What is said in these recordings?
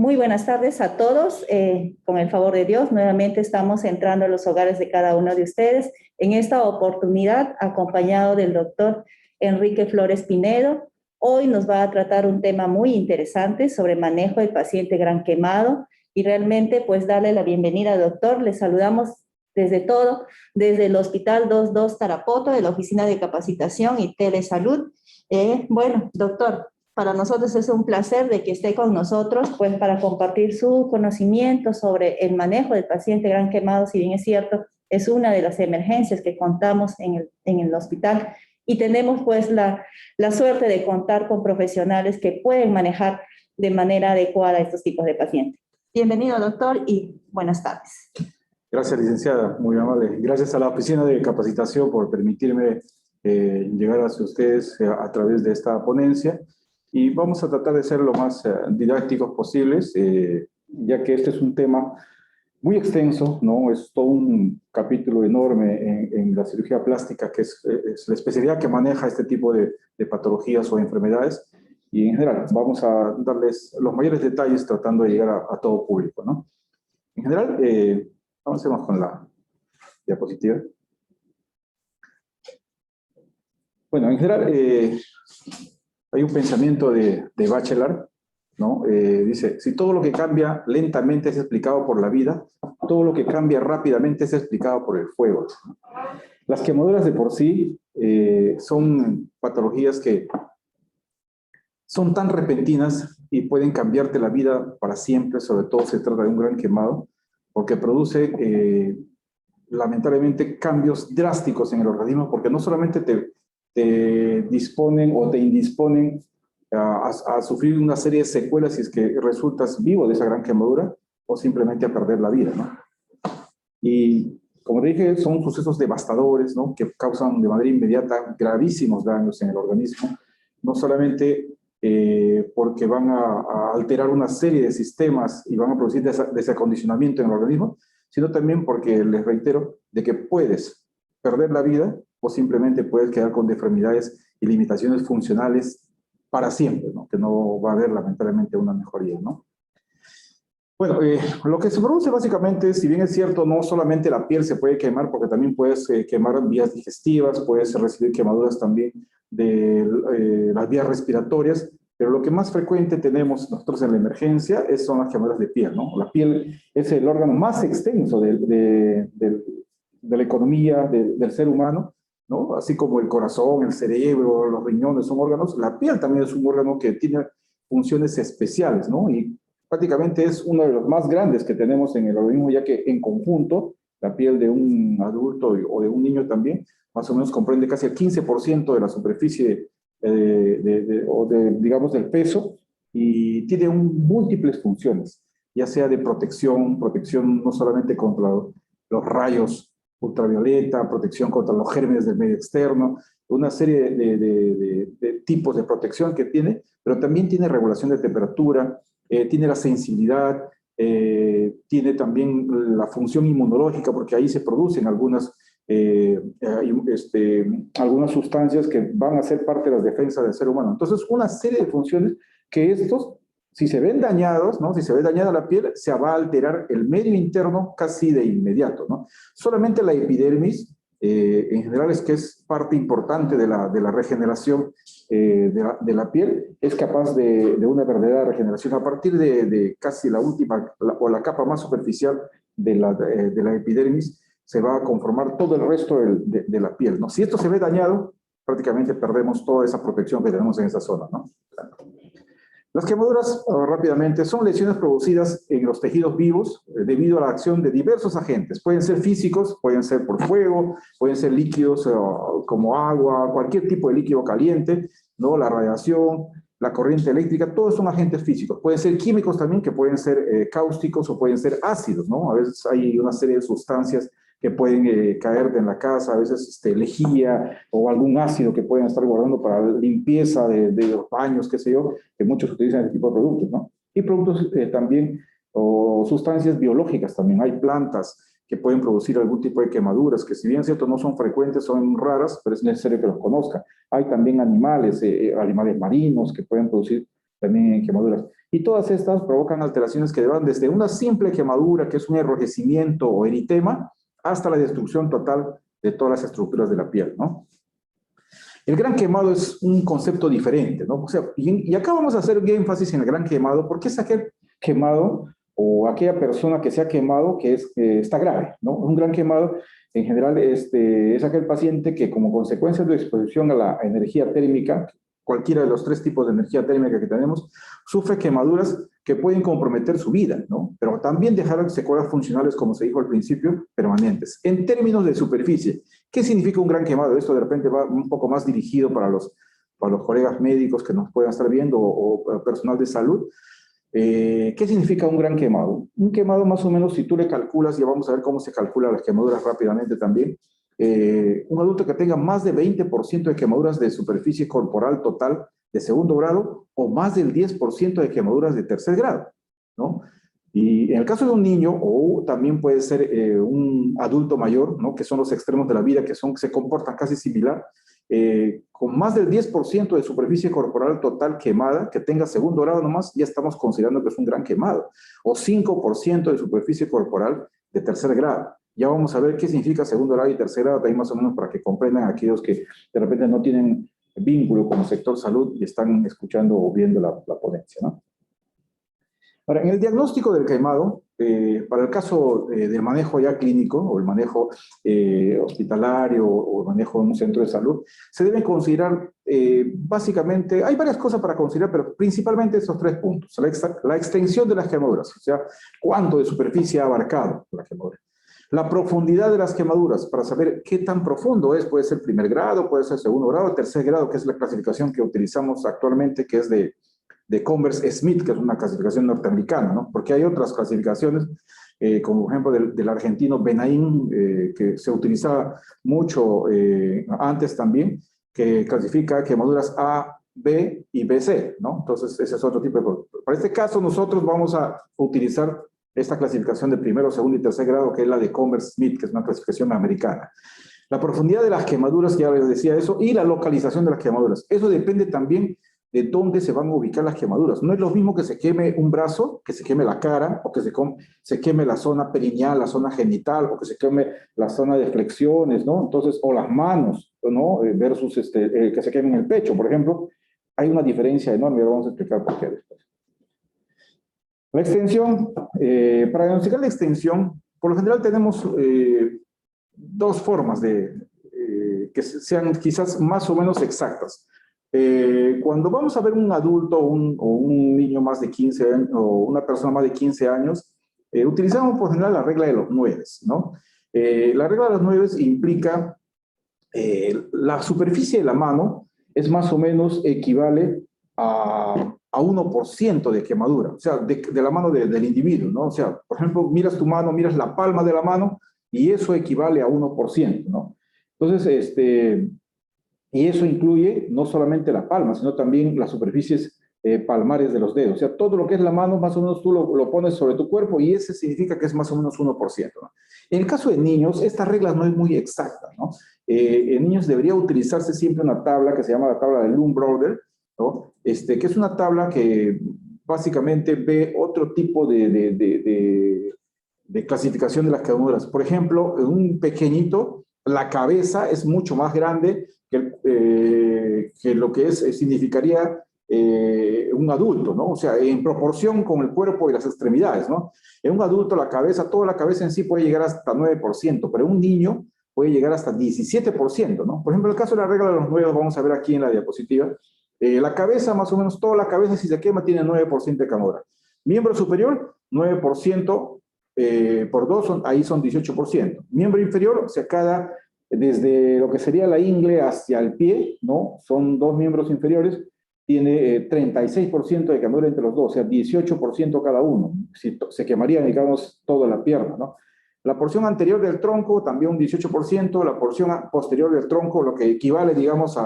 Muy buenas tardes a todos. Con el favor de Dios, nuevamente estamos entrando a los hogares de cada uno de ustedes. En esta oportunidad, acompañado del doctor Enrique Flores Pinedo, hoy nos va a tratar un tema muy interesante sobre manejo del paciente gran quemado. Y realmente, pues, darle la bienvenida al doctor. Le saludamos desde el Hospital 22 Tarapoto, de la Oficina de Capacitación y Telesalud. Bueno, doctor, para nosotros es un placer de que esté con nosotros, pues para compartir su conocimiento sobre el manejo del paciente gran quemado. Si bien es cierto, es una de las emergencias que contamos en el hospital y tenemos pues la suerte de contar con profesionales que pueden manejar de manera adecuada estos tipos de pacientes. Bienvenido, doctor, y buenas tardes. Gracias, licenciada, muy amable. Gracias a la Oficina de Capacitación por permitirme llegar hacia ustedes a través de esta ponencia. Y vamos a tratar de ser lo más didácticos posibles, ya que este es un tema muy extenso, ¿no? Es todo un capítulo enorme en la cirugía plástica, que es la especialidad que maneja este tipo de patologías o enfermedades. Y en general, vamos a darles los mayores detalles tratando de llegar a todo público, ¿no? En general, avancemos con la diapositiva. Bueno, en general, hay un pensamiento de Bachelard, ¿no? Dice, si todo lo que cambia lentamente es explicado por la vida, todo lo que cambia rápidamente es explicado por el fuego. Las quemaduras de por sí son patologías que son tan repentinas y pueden cambiarte la vida para siempre, sobre todo se trata de un gran quemado, porque produce lamentablemente cambios drásticos en el organismo, porque no solamente te disponen o te indisponen a sufrir una serie de secuelas si es que resultas vivo de esa gran quemadura o simplemente a perder la vida, ¿no? Y como dije, son sucesos devastadores, ¿no? Que causan de manera inmediata gravísimos daños en el organismo, no solamente porque van a alterar una serie de sistemas y van a producir desacondicionamiento en el organismo, sino también porque, les reitero, de que puedes perder la vida o simplemente puedes quedar con deformidades y limitaciones funcionales para siempre, ¿no? Que no va a haber lamentablemente una mejoría, ¿no? Bueno, lo que se produce básicamente, si bien es cierto, no solamente la piel se puede quemar, porque también puedes quemar vías digestivas, puedes recibir quemaduras también de las vías respiratorias, pero lo que más frecuente tenemos nosotros en la emergencia son las quemaduras de piel, ¿no? La piel es el órgano más extenso de la economía del ser humano, ¿no? Así como el corazón, el cerebro, los riñones son órganos, la piel también es un órgano que tiene funciones especiales, ¿no? Y prácticamente es uno de los más grandes que tenemos en el organismo, ya que en conjunto, la piel de un adulto o de un niño también, más o menos comprende casi el 15% de la superficie digamos, del peso, y tiene múltiples funciones, ya sea de protección no solamente contra los rayos ultravioleta, protección contra los gérmenes del medio externo, una serie de tipos de protección que tiene, pero también tiene regulación de temperatura, tiene la sensibilidad, tiene también la función inmunológica, porque ahí se producen algunas sustancias que van a ser parte de las defensas del ser humano. Entonces, una serie de funciones que si se ven dañados, ¿no? Si se ve dañada la piel, se va a alterar el medio interno casi de inmediato, ¿no? Solamente la epidermis, en general, es que es parte importante de la regeneración de la piel, es capaz de una verdadera regeneración a partir de casi la última o la capa más superficial de la epidermis. Se va a conformar todo el resto de la piel, ¿no? Si esto se ve dañado, prácticamente perdemos toda esa protección que tenemos en esa zona, ¿no? Las quemaduras, rápidamente, son lesiones producidas en los tejidos vivos debido a la acción de diversos agentes. Pueden ser físicos, pueden ser por fuego, pueden ser líquidos como agua, cualquier tipo de líquido caliente, ¿no? La radiación, la corriente eléctrica, todos son agentes físicos. Pueden ser químicos también, que pueden ser cáusticos o pueden ser ácidos, ¿no? A veces hay una serie de sustancias que pueden caer en la casa, a veces lejía o algún ácido que pueden estar guardando para limpieza de los baños, qué sé yo, que muchos utilizan este tipo de productos, ¿no? Y productos también, o sustancias biológicas también. Hay plantas que pueden producir algún tipo de quemaduras, que si bien es cierto no son frecuentes, son raras, pero es necesario que los conozcan. Hay también animales marinos que pueden producir también quemaduras. Y todas estas provocan alteraciones que van desde una simple quemadura, que es un enrojecimiento o eritema, hasta la destrucción total de todas las estructuras de la piel, ¿no? El gran quemado es un concepto diferente, ¿no? O sea, y acá vamos a hacer énfasis en el gran quemado, porque es aquel quemado o aquella persona que se ha quemado que está grave, ¿no? Un gran quemado, en general, es aquel paciente que como consecuencia de exposición a la energía térmica, cualquiera de los tres tipos de energía térmica que tenemos, sufre quemaduras que pueden comprometer su vida, ¿no? Pero también dejar secuelas funcionales, como se dijo al principio, permanentes. En términos de superficie, ¿qué significa un gran quemado? Esto de repente va un poco más dirigido para los colegas médicos que nos puedan estar viendo o personal de salud. ¿Qué significa un gran quemado? Un quemado más o menos, si tú le calculas, ya vamos a ver cómo se calcula las quemaduras rápidamente también, un adulto que tenga más de 20% de quemaduras de superficie corporal total de segundo grado o más del 10% de quemaduras de tercer grado, ¿no? Y en el caso de un niño, o también puede ser un adulto mayor, ¿no? Que son los extremos de la vida, se comportan casi similar, con más del 10% de superficie corporal total quemada, que tenga segundo grado nomás, ya estamos considerando que es un gran quemado, o 5% de superficie corporal de tercer grado. Ya vamos a ver qué significa segundo grado y tercer grado, ahí más o menos para que comprendan aquellos que de repente no tienen vínculo con el sector salud y están escuchando o viendo la ponencia, ¿no? Ahora, en el diagnóstico del quemado, para el caso del manejo ya clínico o el manejo hospitalario o el manejo en un centro de salud, se deben considerar básicamente, hay varias cosas para considerar, pero principalmente esos tres puntos. La extensión de las quemaduras, o sea, cuánto de superficie ha abarcado la quemadura. La profundidad de las quemaduras, para saber qué tan profundo es, puede ser primer grado, puede ser segundo grado, tercer grado, que es la clasificación que utilizamos actualmente, que es de Converse-Smith, que es una clasificación norteamericana, ¿no? Porque hay otras clasificaciones, como por ejemplo del argentino Benaim, que se utilizaba mucho antes también, que clasifica quemaduras A, B y BC, ¿no? Entonces ese es otro tipo de... Para este caso nosotros vamos a utilizar esta clasificación de primero, segundo y tercer grado, que es la de Converse-Smith, que es una clasificación americana. La profundidad de las quemaduras, ya les decía eso, y la localización de las quemaduras. Eso depende también de dónde se van a ubicar las quemaduras. No es lo mismo que se queme un brazo, que se queme la cara, o que se queme la zona perineal, la zona genital, o que se queme la zona de flexiones, ¿no? Entonces, o las manos, ¿no? Versus que se queme en el pecho, por ejemplo. Hay una diferencia enorme, ahora vamos a explicar por qué después. La extensión, para diagnosticar la extensión, por lo general tenemos dos formas que sean quizás más o menos exactas. Cuando vamos a ver un adulto o un niño más de 15 años, o una persona más de 15 años, utilizamos por general la regla de los 9, ¿no? La regla de los 9 implica la superficie de la mano es más o menos equivale a 1% de quemadura, o sea, de la mano del individuo, ¿no? O sea, por ejemplo, miras tu mano, miras la palma de la mano y eso equivale a 1%, ¿no? Entonces, y eso incluye no solamente la palma, sino también las superficies palmares de los dedos. O sea, todo lo que es la mano, más o menos tú lo pones sobre tu cuerpo y ese significa que es más o menos 1%, ¿no? En el caso de niños, esta regla no es muy exacta, ¿no? En niños debería utilizarse siempre una tabla que se llama la tabla de Loom-Browder, ¿no? Que es una tabla que básicamente ve otro tipo de clasificación de las quemaduras. Por ejemplo, en un pequeñito, la cabeza es mucho más grande que lo que significaría un adulto, ¿no? O sea, en proporción con el cuerpo y las extremidades, ¿no? En un adulto la cabeza, toda la cabeza en sí puede llegar hasta 9%, pero en un niño puede llegar hasta 17%, ¿no? Por ejemplo, en el caso de la regla de los 9, vamos a ver aquí en la diapositiva, la cabeza, más o menos toda la cabeza, si se quema, tiene 9% de quemadura. Miembro superior, 9% por 2, ahí son 18%. Miembro inferior, o sea, desde lo que sería la ingle hacia el pie, ¿no? Son 2 miembros inferiores, tiene 36% de quemadura entre los dos, o sea, 18% cada uno. Si se quemaría, digamos, toda la pierna, ¿no? La porción anterior del tronco, también un 18%, la porción posterior del tronco, lo que equivale, digamos,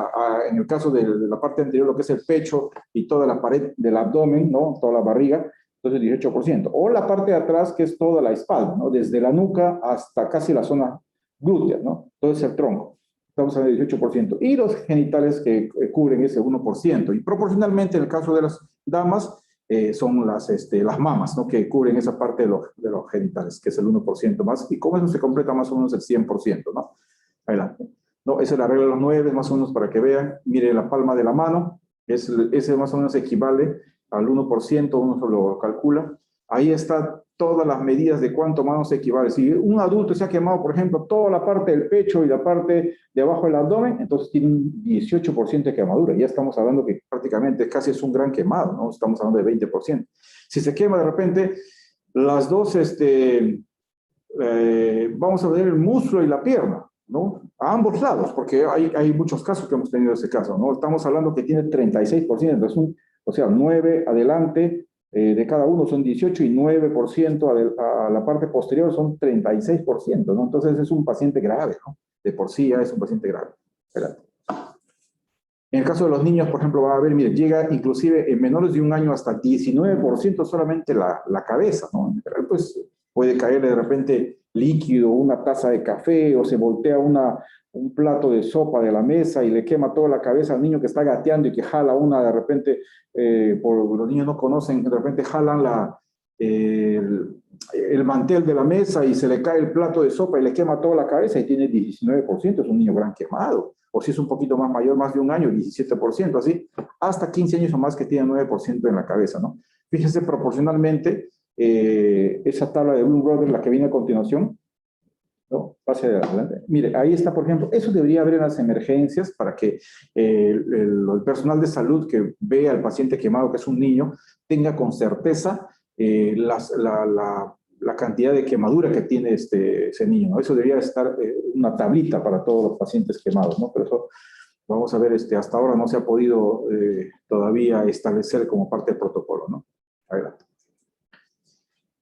en el caso de la parte anterior, lo que es el pecho y toda la pared del abdomen, ¿no? Toda la barriga, entonces 18%. O la parte de atrás, que es toda la espalda, ¿no? Desde la nuca hasta casi la zona glútea, ¿no? Todo es el tronco. Estamos hablando del 18%. Y los genitales que cubren ese 1%. Y proporcionalmente, en el caso de las damas, son las mamas, ¿no? Que cubren esa parte de los genitales, que es el 1% más, y con eso se completa más o menos el 100%, ¿no? Adelante. No, esa es la regla de los 9, más o menos para que vean. Mire la palma de la mano, ese más o menos equivale al 1%, uno se lo calcula. Ahí está todas las medidas de cuánto más se equivale. Si un adulto se ha quemado, por ejemplo, toda la parte del pecho y la parte de abajo del abdomen, entonces tiene un 18% de quemadura. Ya estamos hablando que prácticamente casi es un gran quemado, ¿no? Estamos hablando de 20%. Si se quema de repente las dos, vamos a ver el muslo y la pierna, ¿no? A ambos lados, porque hay muchos casos que hemos tenido ese caso, ¿no? Estamos hablando que tiene 36%, entonces o sea, 9 adelante de cada uno son 18 y 9% a la parte posterior son 36%, ¿no? Entonces es un paciente grave, ¿no? De por sí ya es un paciente grave. Espérate. En el caso de los niños, por ejemplo, va a ver, mire, llega inclusive en menores de un año hasta 19% solamente la cabeza, ¿no? En general, pues puede caerle de repente líquido, una taza de café, o se voltea un plato de sopa de la mesa y le quema toda la cabeza al niño que está gateando y que jala de repente, por los niños no conocen, de repente jalan el mantel de la mesa y se le cae el plato de sopa y le quema toda la cabeza y tiene 19%, es un niño gran quemado. O si es un poquito más mayor, más de un año, 17%, así, hasta 15 años o más que tiene 9% en la cabeza, ¿no? Fíjese proporcionalmente esa tabla de Bloom Brothers, la que viene a continuación, ¿no? Pase adelante. Mire, ahí está, por ejemplo, eso debería haber en las emergencias para que el personal de salud que vea al paciente quemado, que es un niño, tenga con certeza la cantidad de quemadura que tiene ese niño, ¿no? Eso debería estar una tablita para todos los pacientes quemados, ¿no? Pero eso, vamos a ver, hasta ahora no se ha podido todavía establecer como parte del protocolo, ¿no? Adelante.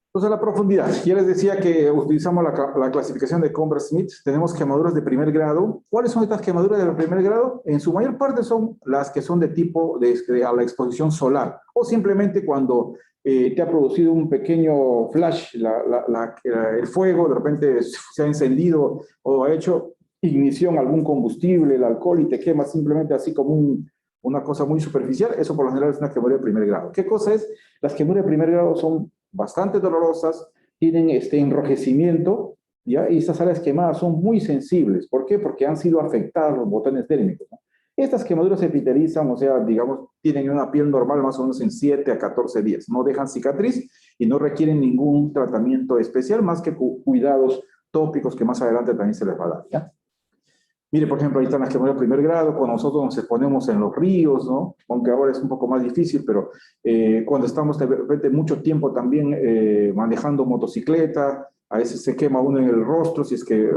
Entonces, la profundidad. Ya les decía que utilizamos la clasificación de Conver-Smith. Tenemos quemaduras de primer grado. ¿Cuáles son estas quemaduras de primer grado? En su mayor parte son las que son de tipo a la exposición solar, o simplemente cuando te ha producido un pequeño flash, el fuego, de repente se ha encendido o ha hecho ignición algún combustible, el alcohol, y te quema simplemente así como una cosa muy superficial. Eso por lo general es una quemadura de primer grado. ¿Qué cosa es? Las quemaduras de primer grado son bastante dolorosas, tienen enrojecimiento, ¿ya? Y estas áreas quemadas son muy sensibles. ¿Por qué? Porque han sido afectadas los botones térmicos, ¿no? Estas quemaduras se epitelizan, o sea, digamos, tienen una piel normal más o menos en 7 a 14 días. No dejan cicatriz y no requieren ningún tratamiento especial más que cuidados tópicos que más adelante también se les va a dar, ¿ya? Mire, por ejemplo, ahí están las quemaduras de primer grado, cuando nosotros nos exponemos en los ríos, ¿no? Aunque ahora es un poco más difícil, pero cuando estamos de repente mucho tiempo también manejando motocicleta, a veces se quema uno en el rostro, si es que,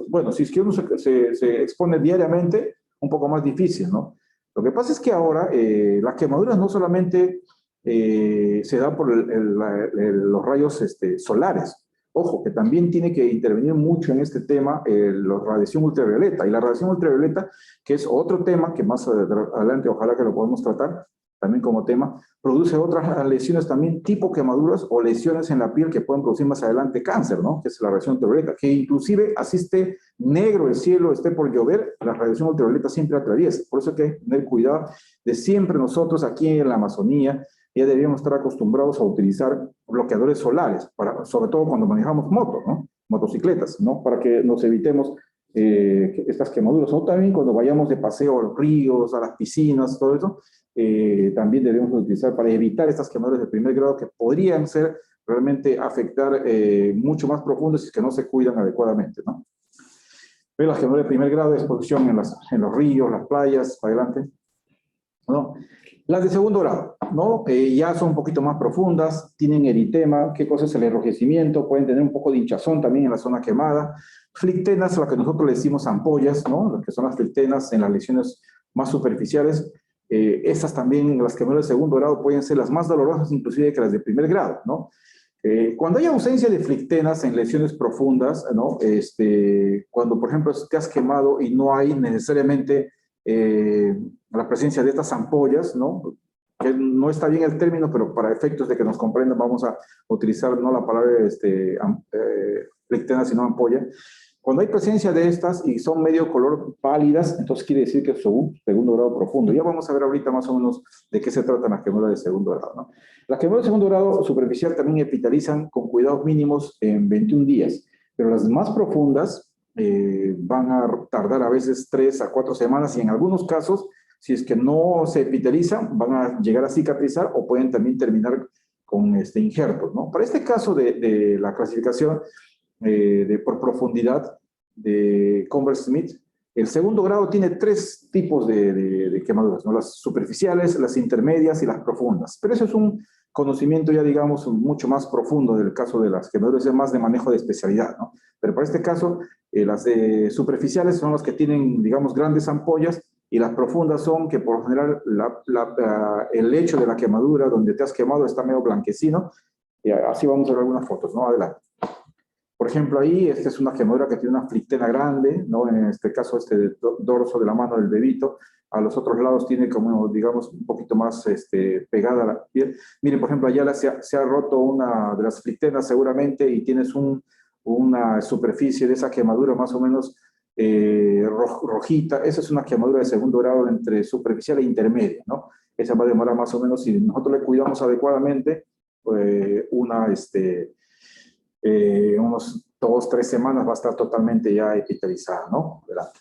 bueno, si es que uno se expone diariamente, un poco más difícil, ¿no? Lo que pasa es que ahora las quemaduras no solamente se dan por los rayos solares. Ojo, que también tiene que intervenir mucho en este tema la radiación ultravioleta. Y la radiación ultravioleta, que es otro tema que más adelante ojalá que lo podamos tratar también como tema, produce otras lesiones también tipo quemaduras o lesiones en la piel que pueden producir más adelante cáncer, ¿no? Que es la radiación ultravioleta, que inclusive así esté negro el cielo, esté por llover, la radiación ultravioleta siempre atraviesa. Por eso hay que tener cuidado de siempre nosotros aquí en la Amazonía. Ya deberíamos estar acostumbrados a utilizar bloqueadores solares, sobre todo cuando manejamos motos, ¿no? Motocicletas, ¿no? Para que nos evitemos estas quemaduras. O también cuando vayamos de paseo a los ríos, a las piscinas, todo eso, también debemos utilizar para evitar estas quemaduras de primer grado que podrían ser realmente afectar mucho más profundas si es que no se cuidan adecuadamente, ¿no? Ve las quemaduras de primer grado de exposición en los ríos, las playas, para adelante, ¿no? Las de segundo grado, ¿no? Ya son un poquito más profundas, tienen eritema. ¿Qué cosa es el enrojecimiento? Pueden tener un poco de hinchazón también en la zona quemada. Flictenas, a las que nosotros le decimos ampollas, ¿no? Las que son las flictenas en las lesiones más superficiales. Esas también, las quemaduras de segundo grado, pueden ser las más dolorosas inclusive que las de primer grado, ¿no? Cuando hay ausencia de flictenas en lesiones profundas, ¿no? Cuando, por ejemplo, te has quemado y no hay necesariamente la presencia de estas ampollas, ¿no? Que no está bien el término, pero para efectos de que nos comprendan vamos a utilizar no la palabra flictena, sino ampolla. Cuando hay presencia de estas y son medio color pálidas, entonces quiere decir que es un segundo grado profundo. Ya vamos a ver ahorita más o menos de qué se tratan las quemaduras de segundo grado, ¿no? Las quemaduras de segundo grado superficial también epitalizan con cuidados mínimos en 21 días, pero las más profundas van a tardar a veces 3 a 4 semanas y en algunos casos, si es que no se epitalizan, van a llegar a cicatrizar o pueden también terminar con injertos, ¿no? Para este caso de la clasificación por profundidad de Converse-Smith, el segundo grado tiene 3 tipos de quemaduras, ¿no? Las superficiales, las intermedias y las profundas. Pero eso es un conocimiento ya, digamos, mucho más profundo del caso de las quemaduras, es más de manejo de especialidad, ¿no? Pero para este caso, las superficiales son las que tienen, digamos, grandes ampollas y las profundas son que por lo general el lecho de la quemadura donde te has quemado está medio blanquecino. Y así vamos a ver algunas fotos, ¿no? Adelante. Por ejemplo, ahí, esta es una quemadura que tiene una flictena grande, ¿no? En este caso, dorso de la mano del bebito. A los otros lados tiene como, digamos, un poquito más pegada a la piel. Miren, por ejemplo, allá se ha roto una de las flictenas seguramente y tienes una superficie de esa quemadura más o menos rojita. Esa es una quemadura de segundo grado entre superficial e intermedia, ¿no? Esa va a demorar más o menos, si nosotros le cuidamos adecuadamente, unos 2 o 3 semanas va a estar totalmente ya epitalizada, ¿no? Adelante.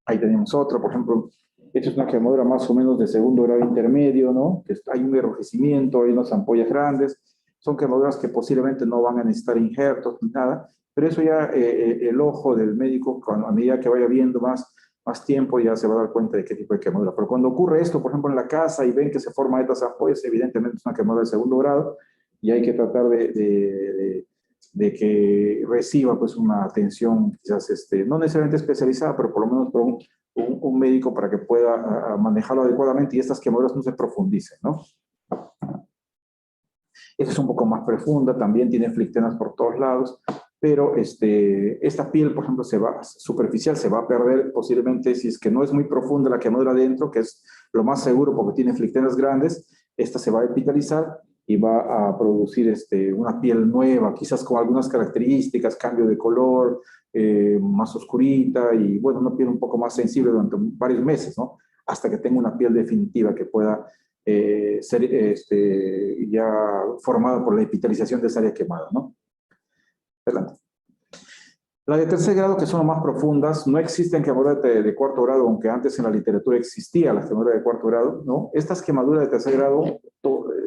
Ahí tenemos otro, por ejemplo, esta es una quemadura más o menos de segundo grado intermedio, ¿no? Que hay un enrojecimiento, hay unas ampollas grandes, son quemaduras que posiblemente no van a necesitar injertos ni nada, pero eso ya el ojo del médico, a medida que vaya viendo más tiempo, ya se va a dar cuenta de qué tipo de quemadura. Pero cuando ocurre esto, por ejemplo, en la casa y ven que se forman estas ampollas, evidentemente es una quemadura de segundo grado, y hay que tratar de que reciba pues una atención quizás no necesariamente especializada, pero por lo menos por un médico para que pueda manejarlo adecuadamente y estas quemaduras no se profundicen, ¿no? Esta es un poco más profunda, también tiene flictenas por todos lados, pero esta piel, por ejemplo, superficial se va a perder posiblemente si es que no es muy profunda la quemadura adentro, que es lo más seguro porque tiene flictenas grandes, esta se va a epitalizar y va a producir una piel nueva, quizás con algunas características, cambio de color, más oscurita y, bueno, una piel un poco más sensible durante varios meses, ¿no? Hasta que tenga una piel definitiva que pueda ser ya formada por la epitalización de esa área quemada, ¿no? Adelante. Las de tercer grado, que son las más profundas, no existen quemaduras de cuarto grado, aunque antes en la literatura existía las quemaduras de cuarto grado, ¿no? Estas quemaduras de tercer grado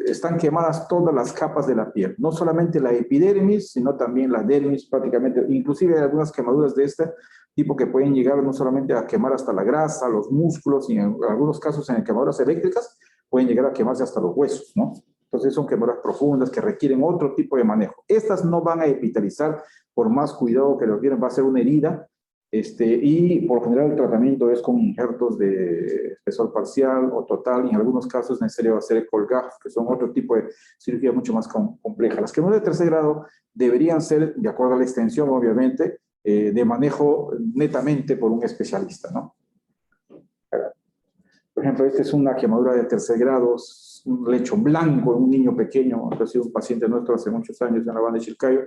están quemadas todas las capas de la piel, no solamente la epidermis, sino también la dermis prácticamente, inclusive hay algunas quemaduras de este tipo que pueden llegar no solamente a quemar hasta la grasa, los músculos, y en algunos casos en quemaduras eléctricas pueden llegar a quemarse hasta los huesos, ¿no? Entonces son quemaduras profundas que requieren otro tipo de manejo. Estas no van a epitalizar por más cuidado que lo tienen, va a ser una herida, y por lo general el tratamiento es con injertos de espesor parcial o total, y en algunos casos es necesario hacer colgajos, que son otro tipo de cirugía mucho más compleja. Las quemaduras de tercer grado deberían ser, de acuerdo a la extensión, obviamente, de manejo netamente por un especialista, ¿no? Por ejemplo, esta es una quemadura de tercer grado, un lecho blanco en un niño pequeño, ha sido un paciente nuestro hace muchos años en la banda de Chilcayo,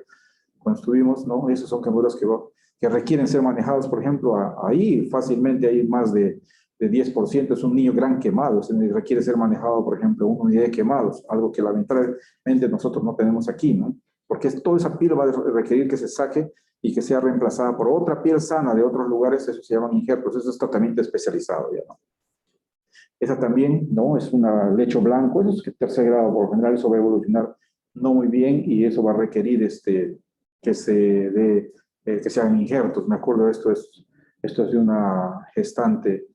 cuando estuvimos, ¿no? Esas son quemaduras que requieren ser manejadas, por ejemplo, ahí fácilmente hay más de 10%, es un niño gran quemado, requiere ser manejado, por ejemplo, una unidad de quemados, algo que lamentablemente nosotros no tenemos aquí, ¿no? Porque toda esa piel va a requerir que se saque y que sea reemplazada por otra piel sana de otros lugares, eso se llaman injertos, eso es tratamiento especializado, ya, ¿no? Esa también, ¿no? Es un lecho blanco, eso es tercer grado, por lo general eso va a evolucionar no muy bien y eso va a requerir que se hagan injertos. Me acuerdo, esto es de una gestante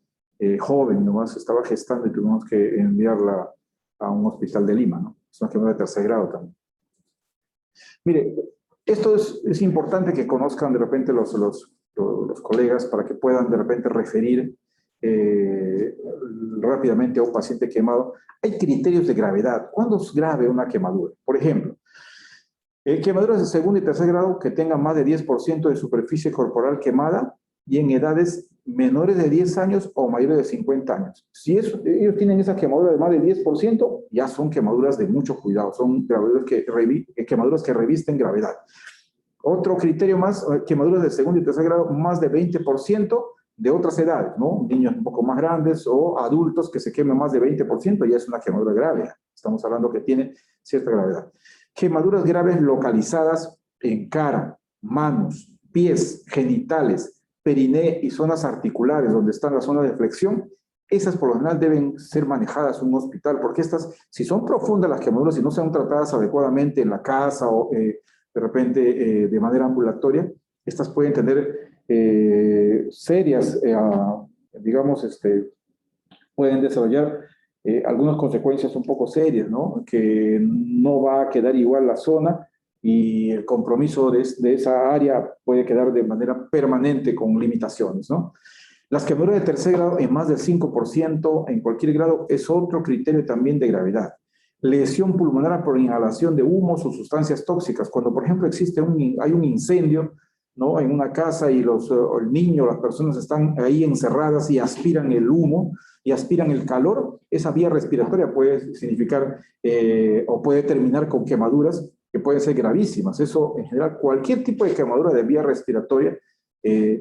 joven, nomás estaba gestando y tuvimos que enviarla a un hospital de Lima, ¿no? Es una quemadura de tercer grado también. Mire, esto es importante que conozcan de repente los colegas para que puedan de repente referir rápidamente a un paciente quemado. Hay criterios de gravedad. ¿Cuándo es grave una quemadura? Por ejemplo, quemaduras de segundo y tercer grado que tengan más de 10% de superficie corporal quemada y en edades menores de 10 años o mayores de 50 años. Si ellos tienen esa quemadura de más de 10%, ya son quemaduras de mucho cuidado, son quemaduras que revisten gravedad. Otro criterio más, quemaduras de segundo y tercer grado, más de 20% de otras edades, ¿no? Niños un poco más grandes o adultos que se quemen más de 20%, ya es una quemadura grave. Estamos hablando que tiene cierta gravedad. Quemaduras graves localizadas en cara, manos, pies, genitales, periné y zonas articulares, donde están las zonas de flexión, esas por lo general deben ser manejadas en un hospital, porque estas, si son profundas las quemaduras y no sean tratadas adecuadamente en la casa o de repente de manera ambulatoria, estas pueden tener serias, digamos, pueden desarrollar algunas consecuencias un poco serias, ¿no? Que no va a quedar igual la zona y el compromiso de esa área puede quedar de manera permanente con limitaciones, ¿no? Las quemaduras de tercer grado en más del 5% en cualquier grado es otro criterio también de gravedad. Lesión pulmonar por inhalación de humos o sustancias tóxicas. Cuando, por ejemplo, hay un incendio, ¿no? En una casa y el niño, las personas están ahí encerradas y aspiran el humo y aspiran el calor, esa vía respiratoria puede significar o puede terminar con quemaduras que pueden ser gravísimas. Eso, en general, cualquier tipo de quemadura de vía respiratoria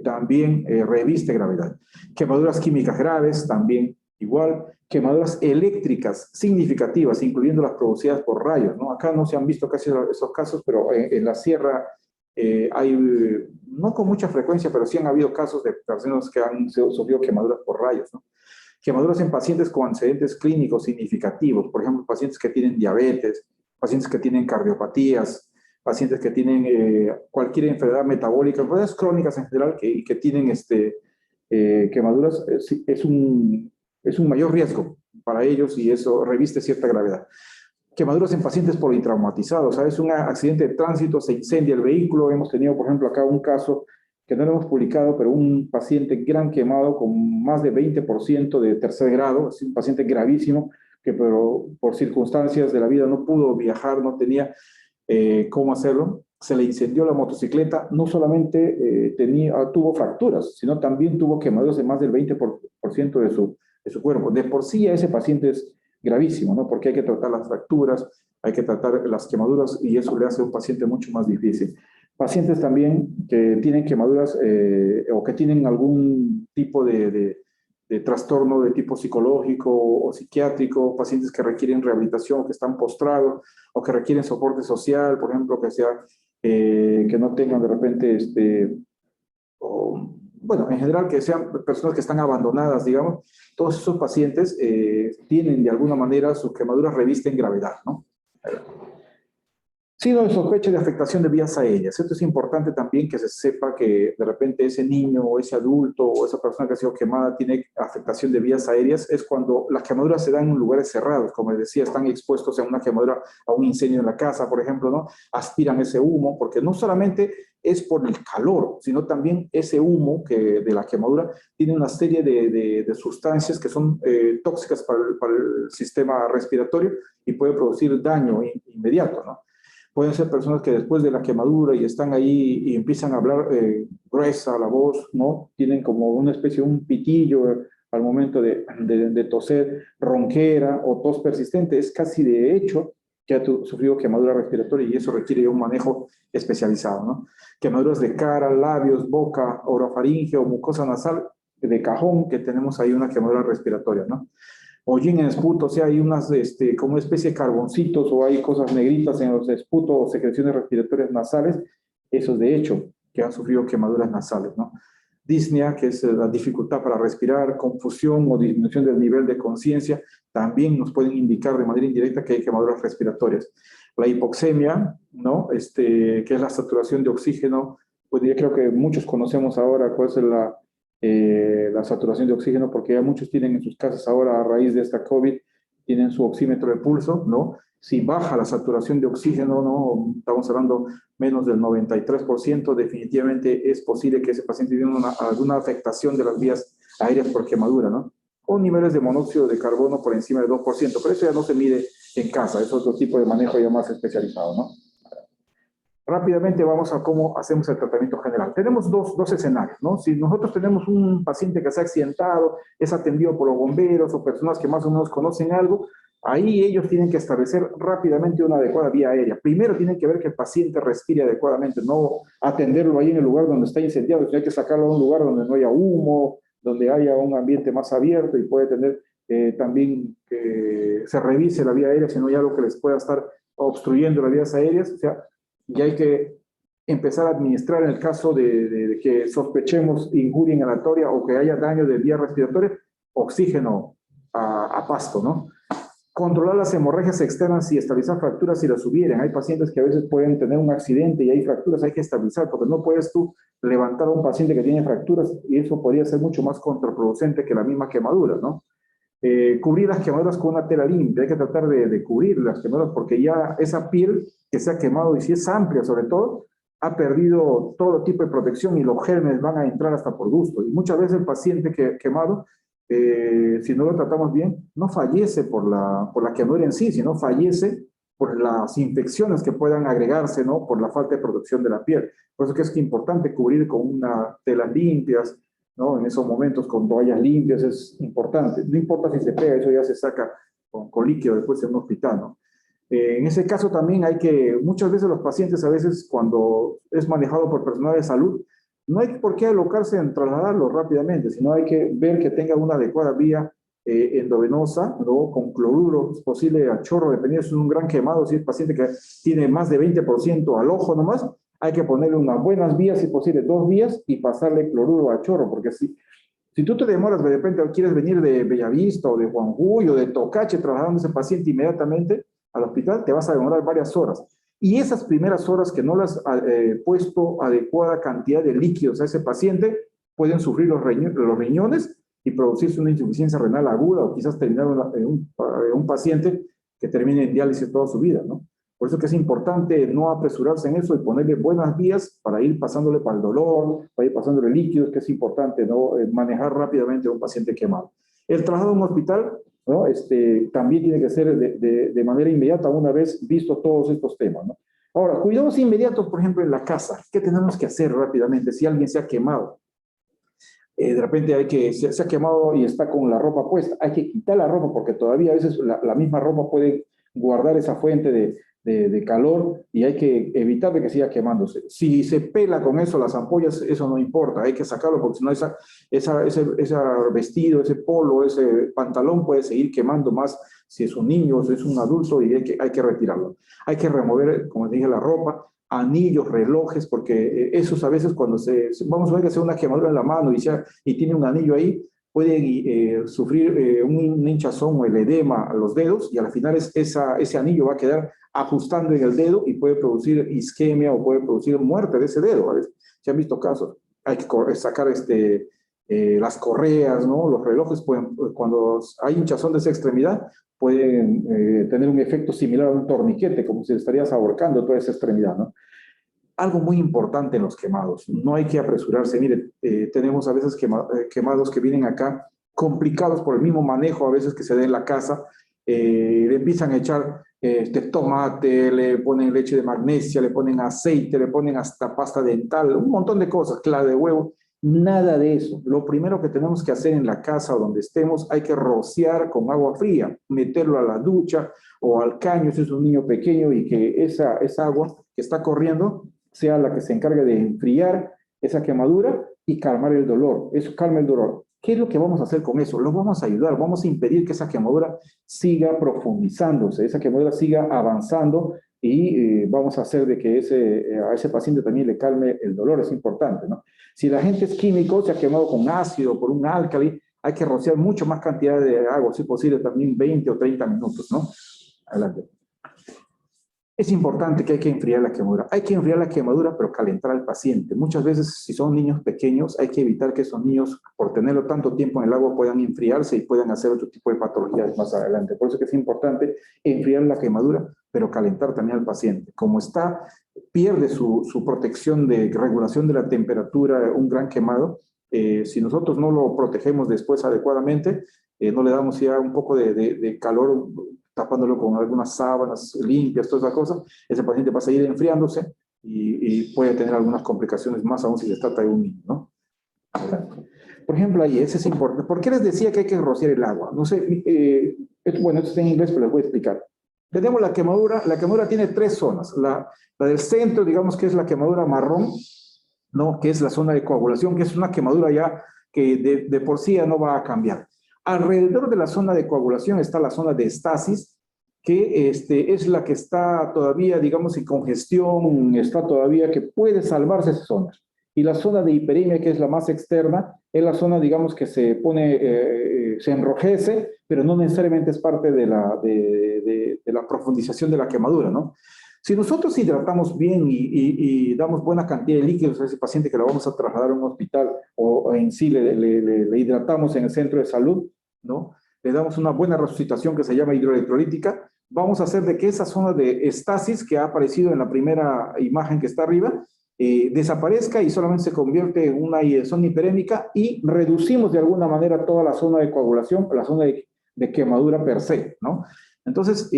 también reviste gravedad. Quemaduras químicas graves, también igual. Quemaduras eléctricas significativas, incluyendo las producidas por rayos, ¿no? Acá no se han visto casi esos casos, pero en la sierra hay, no con mucha frecuencia, pero sí han habido casos de personas que han sufrido quemaduras por rayos, ¿no? Quemaduras en pacientes con antecedentes clínicos significativos, por ejemplo, pacientes que tienen diabetes, pacientes que tienen cardiopatías, pacientes que tienen cualquier enfermedad metabólica, enfermedades crónicas en general que tienen quemaduras, es un mayor riesgo para ellos y eso reviste cierta gravedad. Quemaduras en pacientes politraumatizados, ¿sabes? Un accidente de tránsito, se incendia el vehículo, hemos tenido, por ejemplo, acá un caso que no lo hemos publicado, pero un paciente gran quemado con más de 20% de tercer grado, es un paciente gravísimo, que pero por circunstancias de la vida no pudo viajar, no tenía cómo hacerlo, se le incendió la motocicleta, no solamente tuvo fracturas, sino también tuvo quemaduras de más del 20% de su cuerpo. De por sí ese paciente es gravísimo, ¿no? Porque hay que tratar las fracturas, hay que tratar las quemaduras y eso le hace a un paciente mucho más difícil. Pacientes también que tienen quemaduras o que tienen algún tipo de trastorno de tipo psicológico o psiquiátrico, pacientes que requieren rehabilitación, que están postrados o que requieren soporte social, por ejemplo, que no tengan de repente, bueno, en general que sean personas que están abandonadas, digamos, todos esos pacientes tienen de alguna manera sus quemaduras revisten gravedad, ¿no? Signo de sospecha de afectación de vías aéreas. Esto es importante también que se sepa que de repente ese niño o ese adulto o esa persona que ha sido quemada tiene afectación de vías aéreas. Es cuando las quemaduras se dan en lugares cerrados, como les decía, están expuestos a una quemadura, a un incendio en la casa, por ejemplo, ¿no? Aspiran ese humo, porque no solamente es por el calor, sino también ese humo de la quemadura tiene una serie de sustancias que son tóxicas para el sistema respiratorio y puede producir daño inmediato, ¿no? Pueden ser personas que después de la quemadura y están ahí y empiezan a hablar gruesa la voz, ¿no? Tienen como una especie de un pitillo al momento de toser, ronquera o tos persistente. Es casi de hecho que ha sufrido quemadura respiratoria y eso requiere un manejo especializado, ¿no? Quemaduras de cara, labios, boca, orofaringe o mucosa nasal de cajón, que tenemos ahí una quemadura respiratoria, ¿no? Hollín en esputo, o sea, hay unas, como una especie de carboncitos o hay cosas negritas en los esputos o secreciones respiratorias nasales, esos de hecho que han sufrido quemaduras nasales, ¿no? Disnea, que es la dificultad para respirar, confusión o disminución del nivel de conciencia, también nos pueden indicar de manera indirecta que hay quemaduras respiratorias. La hipoxemia, ¿no? Que es la saturación de oxígeno, pues yo creo que muchos conocemos ahora cuál es la saturación de oxígeno, porque ya muchos tienen en sus casas ahora, a raíz de esta COVID, tienen su oxímetro de pulso, ¿no? Si baja la saturación de oxígeno, ¿no? Estamos hablando menos del 93%, definitivamente es posible que ese paciente tenga alguna afectación de las vías aéreas por quemadura, ¿no? O niveles de monóxido de carbono por encima del 2%, pero eso ya no se mide en casa, es otro tipo de manejo ya más especializado, ¿no? Rápidamente vamos a cómo hacemos el tratamiento general. Tenemos dos escenarios, ¿no? Si nosotros tenemos un paciente que se ha accidentado, es atendido por los bomberos o personas que más o menos conocen algo, Ahí ellos tienen que establecer rápidamente una adecuada vía aérea. Primero tienen que ver que el paciente respire adecuadamente, no atenderlo ahí en el lugar donde está incendiado, sino hay que sacarlo a un lugar donde no haya humo, donde haya un ambiente más abierto y puede tener también que se revise la vía aérea, si no hay algo que les pueda estar obstruyendo las vías aéreas. O sea, ya hay que empezar a administrar en el caso de que sospechemos injuria inhalatoria o que haya daño de vía respiratoria, oxígeno a pasto, ¿no? Controlar las hemorragias externas y estabilizar fracturas si las hubieran. Hay pacientes que a veces pueden tener un accidente y hay fracturas, hay que estabilizar, porque no puedes tú levantar a un paciente que tiene fracturas y eso podría ser mucho más contraproducente que la misma quemadura, ¿no? Cubrir las quemaduras con una tela limpia, hay que tratar de cubrir las quemaduras porque ya esa piel que se ha quemado y si es amplia sobre todo, ha perdido todo tipo de protección y los gérmenes van a entrar hasta por gusto. Y muchas veces el paciente quemado si no lo tratamos bien, no fallece por la quemadura en sí, sino fallece por las infecciones que puedan agregarse, ¿no? Por la falta de protección de la piel. Por eso que es importante cubrir con unas telas limpias, ¿no? En esos momentos con toallas limpias es importante. No importa si se pega, eso ya se saca con líquido después en un hospital, ¿no? En ese caso también hay que, muchas veces los pacientes, a veces cuando es manejado por personal de salud, no hay por qué alocarse en trasladarlo rápidamente, sino hay que ver que tenga una adecuada vía endovenosa, ¿no? Con cloruro, es posible a chorro, dependiendo si es un gran quemado, si es paciente que tiene más de 20% al ojo nomás, hay que ponerle unas buenas vías, si posible 2 vías, y pasarle cloruro a chorro, porque si tú te demoras, de repente quieres venir de Bellavista o de Juanjuy o de Tocache trasladando a ese paciente inmediatamente al hospital, te vas a demorar varias horas. Y esas primeras horas que no las has puesto adecuada cantidad de líquidos a ese paciente, pueden sufrir los riñones y producirse una insuficiencia renal aguda o quizás terminar un paciente que termine en diálisis toda su vida, ¿no? Por eso que es importante no apresurarse en eso y ponerle buenas vías para ir pasándole para el dolor, para ir pasándole líquidos, que es importante, ¿no? Manejar rápidamente a un paciente quemado. El traslado a un hospital, ¿no? También tiene que ser de manera inmediata una vez visto todos estos temas, ¿no? Ahora, cuidados inmediatos, por ejemplo, en la casa. ¿Qué tenemos que hacer rápidamente si alguien se ha quemado? De repente se ha quemado y está con la ropa puesta. Hay que quitar la ropa porque todavía a veces la misma ropa puede guardar esa fuente de calor y hay que evitar de que siga quemándose. Si se pela con eso las ampollas, eso no importa, hay que sacarlo porque si no ese vestido, ese polo, ese pantalón puede seguir quemando más si es un niño o si es un adulto y hay que retirarlo. Hay que remover, como dije, la ropa, anillos, relojes, porque esos a veces cuando vamos a ver que sea una quemadura en la mano y tiene un anillo ahí, puede sufrir un hinchazón o el edema a los dedos y al final ese anillo va a quedar ajustando en el dedo y puede producir isquemia o puede producir muerte de ese dedo. Se han visto casos. Hay que sacar las correas, ¿no? Los relojes cuando hay hinchazón de esa extremidad, pueden tener un efecto similar a un torniquete, como si estarías ahorcando toda esa extremidad, ¿no? Algo muy importante en los quemados, no hay que apresurarse. Mire, tenemos a veces quemados que vienen acá complicados por el mismo manejo a veces que se da en la casa, le empiezan a echar tomate, le ponen leche de magnesia, le ponen aceite, le ponen hasta pasta dental, un montón de cosas, clara de huevo, nada de eso. Lo primero que tenemos que hacer en la casa o donde estemos, hay que rociar con agua fría, meterlo a la ducha o al caño si es un niño pequeño y que esa agua que está corriendo sea la que se encargue de enfriar esa quemadura y calmar el dolor. Eso calma el dolor. ¿Qué es lo que vamos a hacer con eso? Lo vamos a ayudar, vamos a impedir que esa quemadura siga profundizándose, esa quemadura siga avanzando y vamos a hacer de que a ese paciente también le calme el dolor, es importante, ¿no? Si la gente es químico, se ha quemado con ácido, por un álcali, hay que rociar mucho más cantidad de agua, si posible también 20 o 30 minutos, ¿no? Adelante. Es importante que hay que enfriar la quemadura. Hay que enfriar la quemadura, pero calentar al paciente. Muchas veces, si son niños pequeños, hay que evitar que esos niños, por tenerlo tanto tiempo en el agua, puedan enfriarse y puedan hacer otro tipo de patologías más adelante. Por eso que es importante enfriar la quemadura, pero calentar también al paciente. Como pierde su protección de regulación de la temperatura, un gran quemado. Si nosotros no lo protegemos después adecuadamente, no le damos ya un poco de calor, tapándolo con algunas sábanas limpias, toda esa cosa, ese paciente va a seguir enfriándose y puede tener algunas complicaciones más aún si se trata de un niño, ¿no? Por ejemplo, ahí, ese es importante. ¿Por qué les decía que hay que rociar el agua? No sé, Bueno, esto está en inglés, pero les voy a explicar. Tenemos la quemadura tiene tres zonas. La del centro, digamos que es la quemadura marrón, ¿no? Que es la zona de coagulación, que es una quemadura ya que de por sí ya no va a cambiar. Alrededor de la zona de coagulación está la zona de estasis, que es la que está todavía, digamos, en congestión, está todavía que puede salvarse esa zona. Y la zona de hiperemia, que es la más externa, es la zona, digamos, que se pone, se enrojece, pero no necesariamente es parte de la profundización de la quemadura, ¿no? Si nosotros hidratamos bien y damos buena cantidad de líquidos a ese paciente que lo vamos a trasladar a un hospital o en sí le hidratamos en el centro de salud, ¿no? Le damos una buena resucitación que se llama hidroelectrolítica, vamos a hacer de que esa zona de estasis que ha aparecido en la primera imagen que está arriba, desaparezca y solamente se convierte en una zona hiperémica y reducimos de alguna manera toda la zona de coagulación, la zona de quemadura per se, ¿no? Entonces,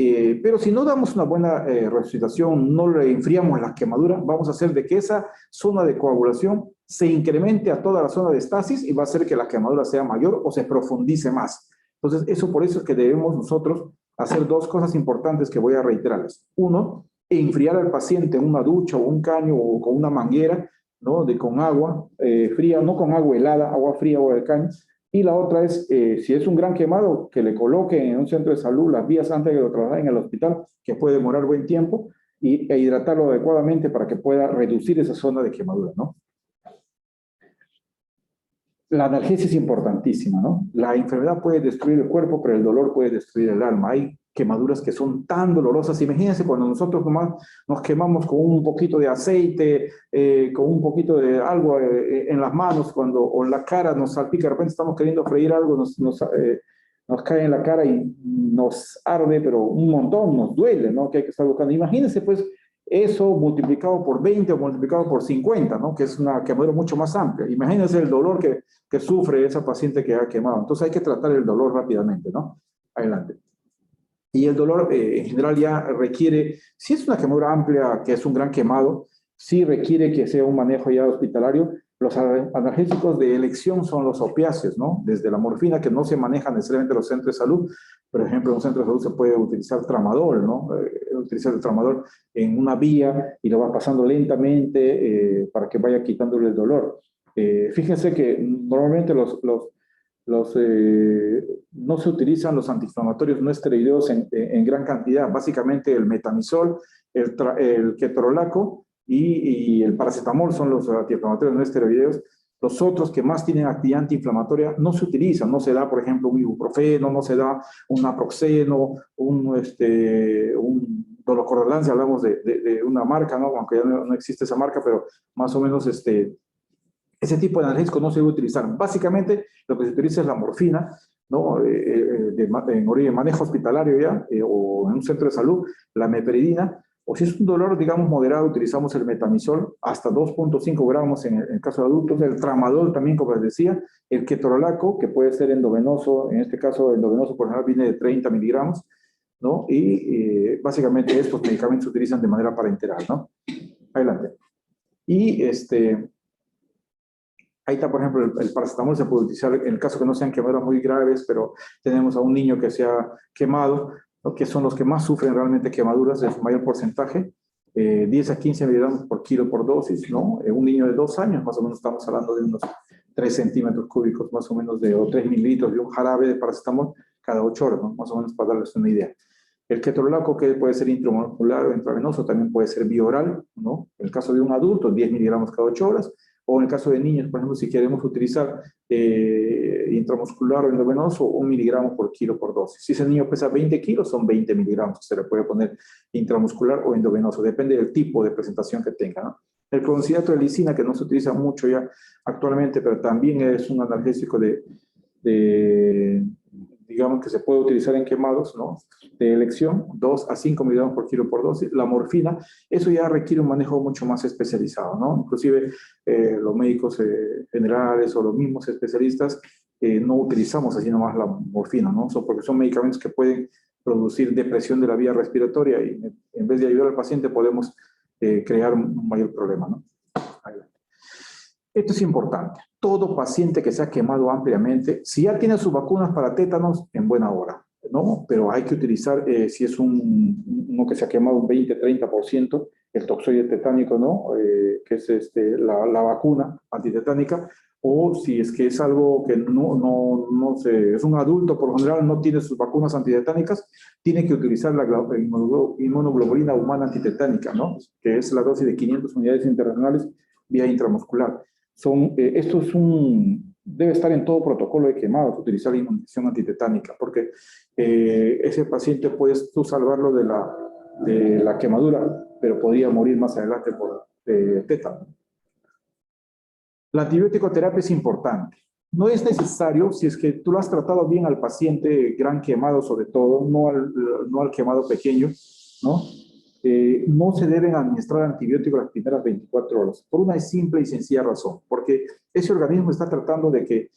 pero si no damos una buena resucitación, no le enfriamos la quemadura, vamos a hacer de que esa zona de coagulación se incremente a toda la zona de estasis y va a hacer que la quemadura sea mayor o se profundice más. Entonces, por eso es que debemos nosotros hacer dos cosas importantes que voy a reiterarles. Uno, enfriar al paciente en una ducha o un caño o con una manguera, ¿no? Con agua fría, no con agua helada, agua fría o del caño. Y la otra es, si es un gran quemado, que le coloquen en un centro de salud las vías antes de que lo trasladen al hospital, que puede demorar buen tiempo, e hidratarlo adecuadamente para que pueda reducir esa zona de quemadura, ¿no? La analgesia es importantísima, ¿no? La enfermedad puede destruir el cuerpo, pero el dolor puede destruir el alma. Hay quemaduras que son tan dolorosas. Imagínense cuando nosotros nos quemamos con un poquito de aceite, con un poquito de algo en las manos, o en la cara nos salpica, de repente estamos queriendo freír algo, nos cae en la cara y nos arde, pero un montón, nos duele, ¿no? Que hay que estar buscando. Imagínense, pues, eso multiplicado por 20 o multiplicado por 50, ¿no? Que es una quemadura mucho más amplia. Imagínense el dolor que sufre esa paciente que ha quemado. Entonces hay que tratar el dolor rápidamente, ¿no? Adelante. Y el dolor en general ya requiere, si es una quemadura amplia, que es un gran quemado, sí requiere que sea un manejo ya hospitalario. Los analgésicos de elección son los opiáceos, ¿no? Desde la morfina, que no se maneja necesariamente en los centros de salud. Por ejemplo, en un centro de salud se puede utilizar tramadol, ¿no? Utilizar el tramadol en una vía y lo va pasando lentamente para que vaya quitándole el dolor. Fíjense que normalmente no se utilizan los antiinflamatorios no esteroideos en gran cantidad. Básicamente el metamizol, el ketorolaco y el paracetamol son los antiinflamatorios no esteroideos. Los otros que más tienen actividad antiinflamatoria no se utilizan. No se da, por ejemplo, un ibuprofeno, no se da un naproxeno, un dolocorrelán, si hablamos de una marca, ¿no? Aunque ya no existe esa marca, pero más o menos ese tipo de analgésico no se debe utilizar. Básicamente, lo que se utiliza es la morfina, ¿no? En manejo hospitalario ya, o en un centro de salud, la meperidina, o si es un dolor, digamos, moderado, utilizamos el metamizol, hasta 2.5 gramos en el caso de adultos, el tramadol también, como les decía, el ketorolaco, que puede ser endovenoso, en este caso, endovenoso por ejemplo viene de 30 miligramos, ¿no? Y básicamente estos medicamentos se utilizan de manera parenteral, ¿no? Adelante. Y ahí está, por ejemplo, el paracetamol se puede utilizar en el caso que no sean quemaduras muy graves, pero tenemos a un niño que se ha quemado, ¿no? Que son los que más sufren realmente quemaduras de su mayor porcentaje, 10 a 15 miligramos por kilo por dosis, ¿no? Un niño de 2 años, más o menos estamos hablando de unos 3 centímetros cúbicos, más o menos, o 3 mililitros de un jarabe de paracetamol cada 8 horas, ¿no? Más o menos para darles una idea. El ketorolaco, que puede ser intramuscular o intravenoso, también puede ser bioral, ¿no? En el caso de un adulto, 10 miligramos cada 8 horas, o en el caso de niños, por ejemplo, si queremos utilizar intramuscular o endovenoso, 1 miligramo por kilo por dosis. Si ese niño pesa 20 kilos, son 20 miligramos que se le puede poner intramuscular o endovenoso, depende del tipo de presentación que tenga, ¿no? El clonicidato de lisina, que no se utiliza mucho ya actualmente, pero también es un analgésico digamos que se puede utilizar en quemados, ¿no? De elección, 2 a 5 miligramos por kilo por dosis. La morfina, eso ya requiere un manejo mucho más especializado, ¿no? Inclusive los médicos generales o los mismos especialistas no utilizamos así nomás la morfina, ¿no? Porque son medicamentos que pueden producir depresión de la vía respiratoria y en vez de ayudar al paciente podemos crear un mayor problema, ¿no? Esto es importante. Todo paciente que se ha quemado ampliamente, si ya tiene sus vacunas para tétanos, en buena hora. ¿no? Pero hay que utilizar, si es uno que se ha quemado un 20-30%, el toxoide tetánico, ¿no? Que es la vacuna antitetánica, o si es que es algo que no sé, es un adulto, por lo general no tiene sus vacunas antitetánicas, tiene que utilizar la inmunoglobulina humana antitetánica, ¿no? Que es la dosis de 500 unidades internacionales vía intramuscular. Esto debe estar en todo protocolo de quemados, utilizar la inmunización antitetánica, porque ese paciente puedes tú salvarlo de la quemadura, pero podría morir más adelante por tétano. La antibiótico terapia es importante. No es necesario, si es que tú lo has tratado bien al paciente gran quemado sobre todo, no al quemado pequeño, ¿no? No se deben administrar antibióticos las primeras 24 horas, por una simple y sencilla razón, porque ese organismo está tratando de que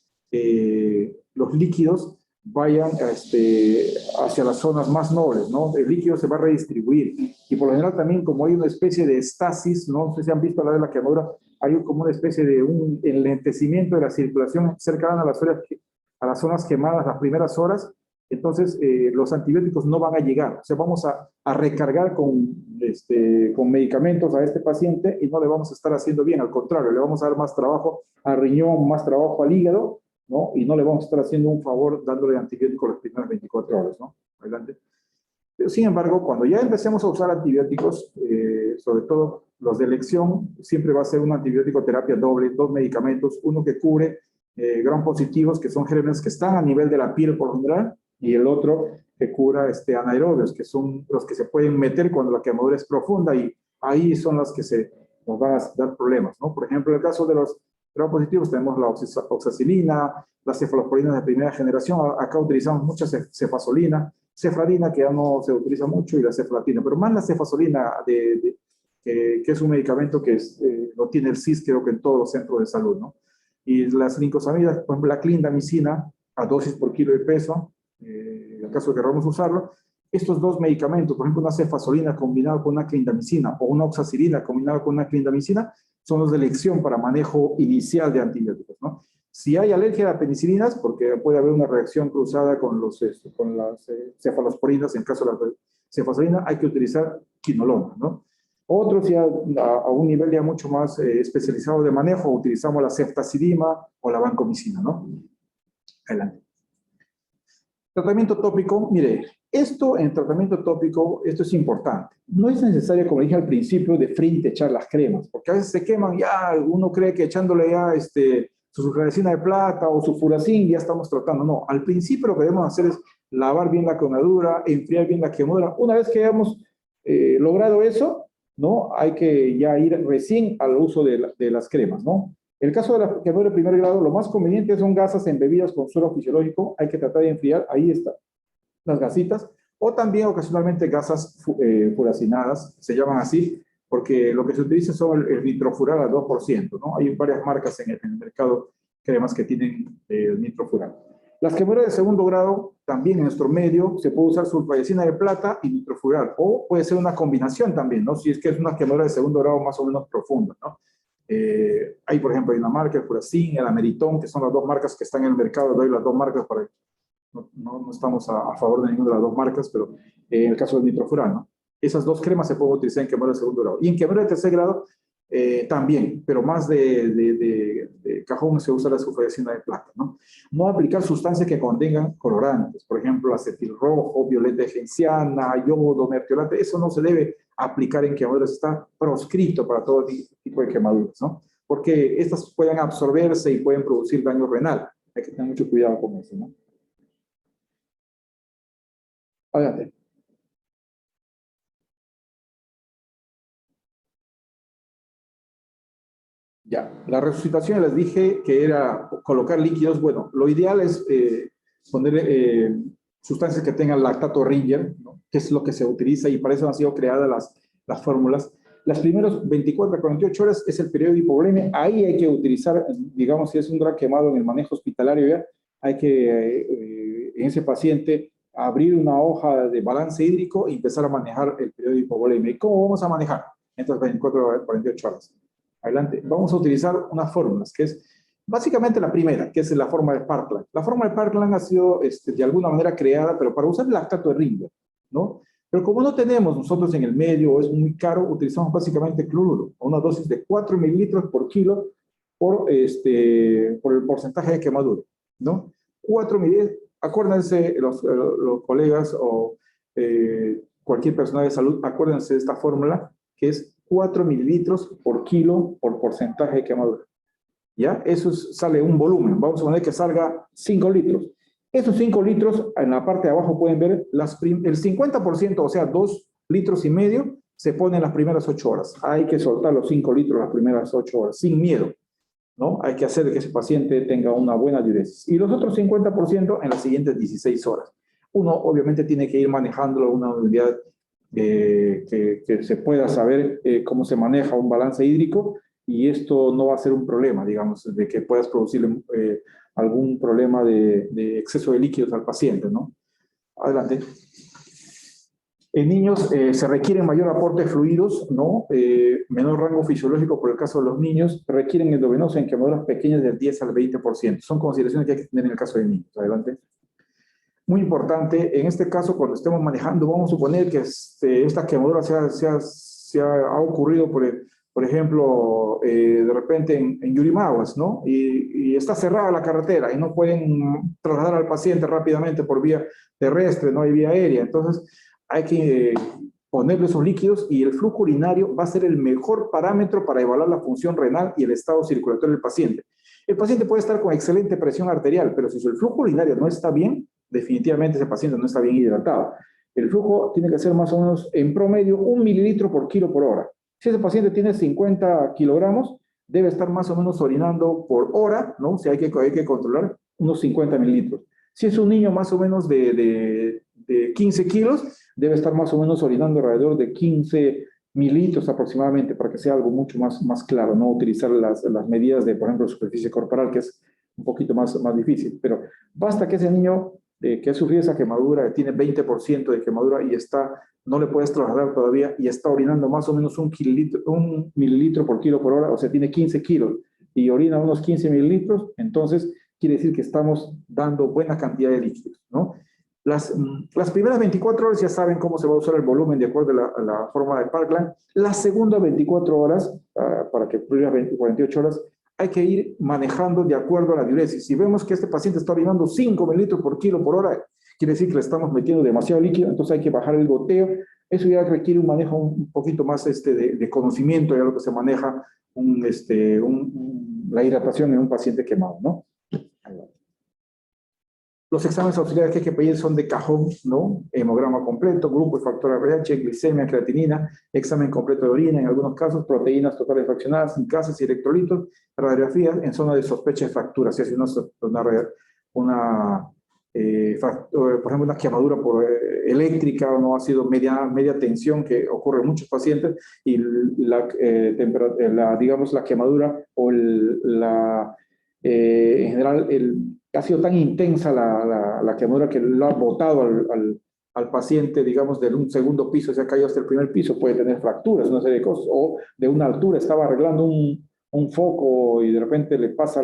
los líquidos vayan hacia las zonas más nobles, ¿no? El líquido se va a redistribuir, y por lo general también como hay una especie de estasis, no sé si han visto a la de la quemadura, hay como una especie de un enlentecimiento de la circulación cercana a las zonas quemadas las primeras horas. Entonces los antibióticos no van a llegar, o sea, vamos a recargar con medicamentos a este paciente y no le vamos a estar haciendo bien, al contrario, le vamos a dar más trabajo al riñón, más trabajo al hígado, ¿no? Y no le vamos a estar haciendo un favor dándole antibióticos las primeras 24 horas, ¿no? Adelante. Pero, sin embargo, cuando ya empecemos a usar antibióticos, sobre todo los de elección, siempre va a ser una antibiótico terapia doble, 2 medicamentos, uno que cubre gram positivos, que son gérmenes que están a nivel de la piel por lo general, y el otro que cura anaerobios, que son los que se pueden meter cuando la quemadura es profunda, y ahí son las que nos van a dar problemas, ¿no? Por ejemplo, en el caso de los gram positivos tenemos la oxacilina, las cefalosporinas de primera generación, acá utilizamos mucha cefazolina, cefradina, que ya no se utiliza mucho, y la ceflatina, pero más la cefazolina, que es un medicamento que lo tiene el CIS, creo que en todos los centros de salud, ¿no? Y las lincosamidas, por ejemplo, la clindamicina, a dosis por kilo de peso, en el caso de que queramos usarlo, estos 2 medicamentos, por ejemplo, una cefazolina combinada con una clindamicina o una oxacilina combinada con una clindamicina, son los de elección para manejo inicial de antibióticos, ¿no? Si hay alergia a penicilinas, porque puede haber una reacción cruzada con las cefalosporinas, en caso de la cefazolina, hay que utilizar quinolona, ¿no? Otros ya a un nivel ya mucho más especializado de manejo, utilizamos la ceftazidima o la vancomicina, ¿no? Adelante. Tratamiento tópico, mire, en tratamiento tópico, esto es importante. No es necesario, como dije al principio, de frente echar las cremas, porque a veces se queman ya, uno cree que echándole ya su sulfarescina de plata o su furacin ya estamos tratando. No, al principio lo que debemos hacer es lavar bien la quemadura, enfriar bien la quemadura. Una vez que hayamos logrado eso, ¿no? Hay que ya ir recién al uso de las cremas, ¿no? En el caso de la quemadura de primer grado, lo más conveniente son gasas embebidas con suero fisiológico. Hay que tratar de enfriar, ahí están las gasitas, o también ocasionalmente gasas furacinadas, se llaman así, porque lo que se utiliza son el nitrofural al 2%, ¿no? Hay varias marcas en el mercado cremas que tienen nitrofural. Las quemaduras de segundo grado, también en nuestro medio, se puede usar sulfarescina de plata y nitrofural, o puede ser una combinación también, ¿no? Si es que es una quemadura de segundo grado más o menos profunda, ¿no? Hay, por ejemplo, hay una marca, el Furacin, el Ameritón, que son las 2 marcas que están en el mercado. Doy las 2 marcas para no estamos a favor de ninguna de las 2 marcas, pero en el caso del nitrofural, ¿no? Esas 2 cremas se pueden utilizar en quemadura de segundo grado. Y en quemadura de tercer grado también, pero más de cajón se usa la sulfarescina de plata, ¿no? No aplicar sustancias que contengan colorantes, por ejemplo, acetil rojo, violeta genciana, yodo, mertiolate, eso no se debe aplicar en quemaduras, está proscrito para todo tipo de quemaduras, ¿no? Porque estas pueden absorberse y pueden producir daño renal. Hay que tener mucho cuidado con eso, ¿no? Adelante. Ya, la resucitación les dije que era colocar líquidos. Bueno, lo ideal es poner sustancias que tengan lactato Ringer, ¿no? Que es lo que se utiliza y para eso han sido creadas las fórmulas. Las primeras 24 a 48 horas es el periodo de hipovolemia. Ahí hay que utilizar, digamos, si es un gran quemado en el manejo hospitalario, ya hay que, en ese paciente, abrir una hoja de balance hídrico y empezar a manejar el periodo de hipovolemia. ¿Y cómo vamos a manejar? Entre las 24 a 48 horas. Adelante. Vamos a utilizar unas fórmulas, que es Básicamente la primera, que es la forma de Parkland. La forma de Parkland ha sido de alguna manera creada, pero para usar el lactato de Ringo, ¿no? Pero como no tenemos nosotros en el medio, o es muy caro, utilizamos básicamente cloruro, una dosis de 4 mililitros por kilo por el porcentaje de quemadura, ¿no? 4 mililitros, acuérdense los colegas o cualquier persona de salud, acuérdense de esta fórmula, que es 4 mililitros por kilo por porcentaje de quemadura. ¿Ya? Eso sale un volumen. Vamos a poner que salga 5 litros. Esos 5 litros, en la parte de abajo pueden ver el 50%, o sea, 2 litros y medio, se pone en las primeras 8 horas. Hay que soltar los 5 litros las primeras 8 horas, sin miedo, ¿no? Hay que hacer que ese paciente tenga una buena diuresis. Y los otros 50% en las siguientes 16 horas. Uno obviamente tiene que ir manejándolo a una unidad que se pueda saber cómo se maneja un balance hídrico, y esto no va a ser un problema, digamos, de que puedas producirle algún problema de exceso de líquidos al paciente, ¿no? Adelante. En niños se requiere mayor aporte de fluidos, ¿no? Menor rango fisiológico por el caso de los niños, requieren endovenosa en quemaduras pequeñas del 10 al 20%. Son consideraciones que hay que tener en el caso de niños. Adelante. Muy importante, en este caso, cuando estemos manejando, vamos a suponer que esta quemadura ha ocurrido, por ejemplo, de repente en Yurimaguas, ¿no? Y está cerrada la carretera y no pueden trasladar al paciente rápidamente por vía terrestre, no hay vía aérea. Entonces, hay que ponerle esos líquidos, y el flujo urinario va a ser el mejor parámetro para evaluar la función renal y el estado circulatorio del paciente. El paciente puede estar con excelente presión arterial, pero si el flujo urinario no está bien, definitivamente ese paciente no está bien hidratado. El flujo tiene que ser más o menos, en promedio, 1 mililitro por kilo por hora. Si ese paciente tiene 50 kilogramos, debe estar más o menos orinando por hora, ¿no? Si hay que controlar unos 50 mililitros. Si es un niño más o menos de 15 kilos, debe estar más o menos orinando alrededor de 15 mililitros aproximadamente, para que sea algo mucho más claro, no utilizar las medidas de, por ejemplo, superficie corporal, que es un poquito más difícil. Pero basta que ese niño que ha sufrido esa quemadura, tiene 20% de quemadura y no le puedes trasladar todavía, y está orinando más o menos 1 mililitro por kilo por hora, o sea, tiene 15 kilos y orina unos 15 mililitros, entonces quiere decir que estamos dando buena cantidad de líquidos, ¿no? Las primeras 24 horas ya saben cómo se va a usar el volumen de acuerdo a la forma de Parkland. Las segundas 24 horas, para que incluya 48 horas, hay que ir manejando de acuerdo a la diuresis. Si vemos que este paciente está orinando 5 mililitros por kilo por hora, quiere decir que le estamos metiendo demasiado líquido, entonces hay que bajar el goteo. Eso ya requiere un manejo un poquito más de conocimiento, ya lo que se maneja la hidratación en un paciente quemado, ¿no? Los exámenes auxiliares que hay que pedir son de cajón, ¿no? Hemograma completo, grupo y factor RH, glicemia, creatinina, examen completo de orina, en algunos casos, proteínas totales fraccionadas, gases y electrolitos, radiografías en zona de sospecha de fractura. Si hace por ejemplo, una quemadura eléctrica, o no ha sido media tensión, que ocurre en muchos pacientes, y digamos, la quemadura o en general ha sido tan intensa la quemadura que lo ha botado al paciente, digamos, de un segundo piso, se ha caído hasta el primer piso, puede tener fracturas, una serie de cosas, o de una altura, estaba arreglando un foco y de repente le pasa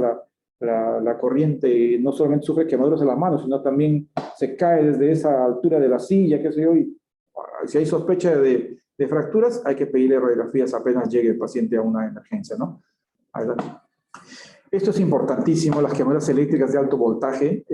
la corriente y no solamente sufre quemaduras en las manos, sino también se cae desde esa altura de la silla, qué sé yo, y si hay sospecha de fracturas, hay que pedirle radiografías apenas llegue el paciente a una emergencia, ¿no? Adelante. Esto es importantísimo, las quemaduras eléctricas de alto voltaje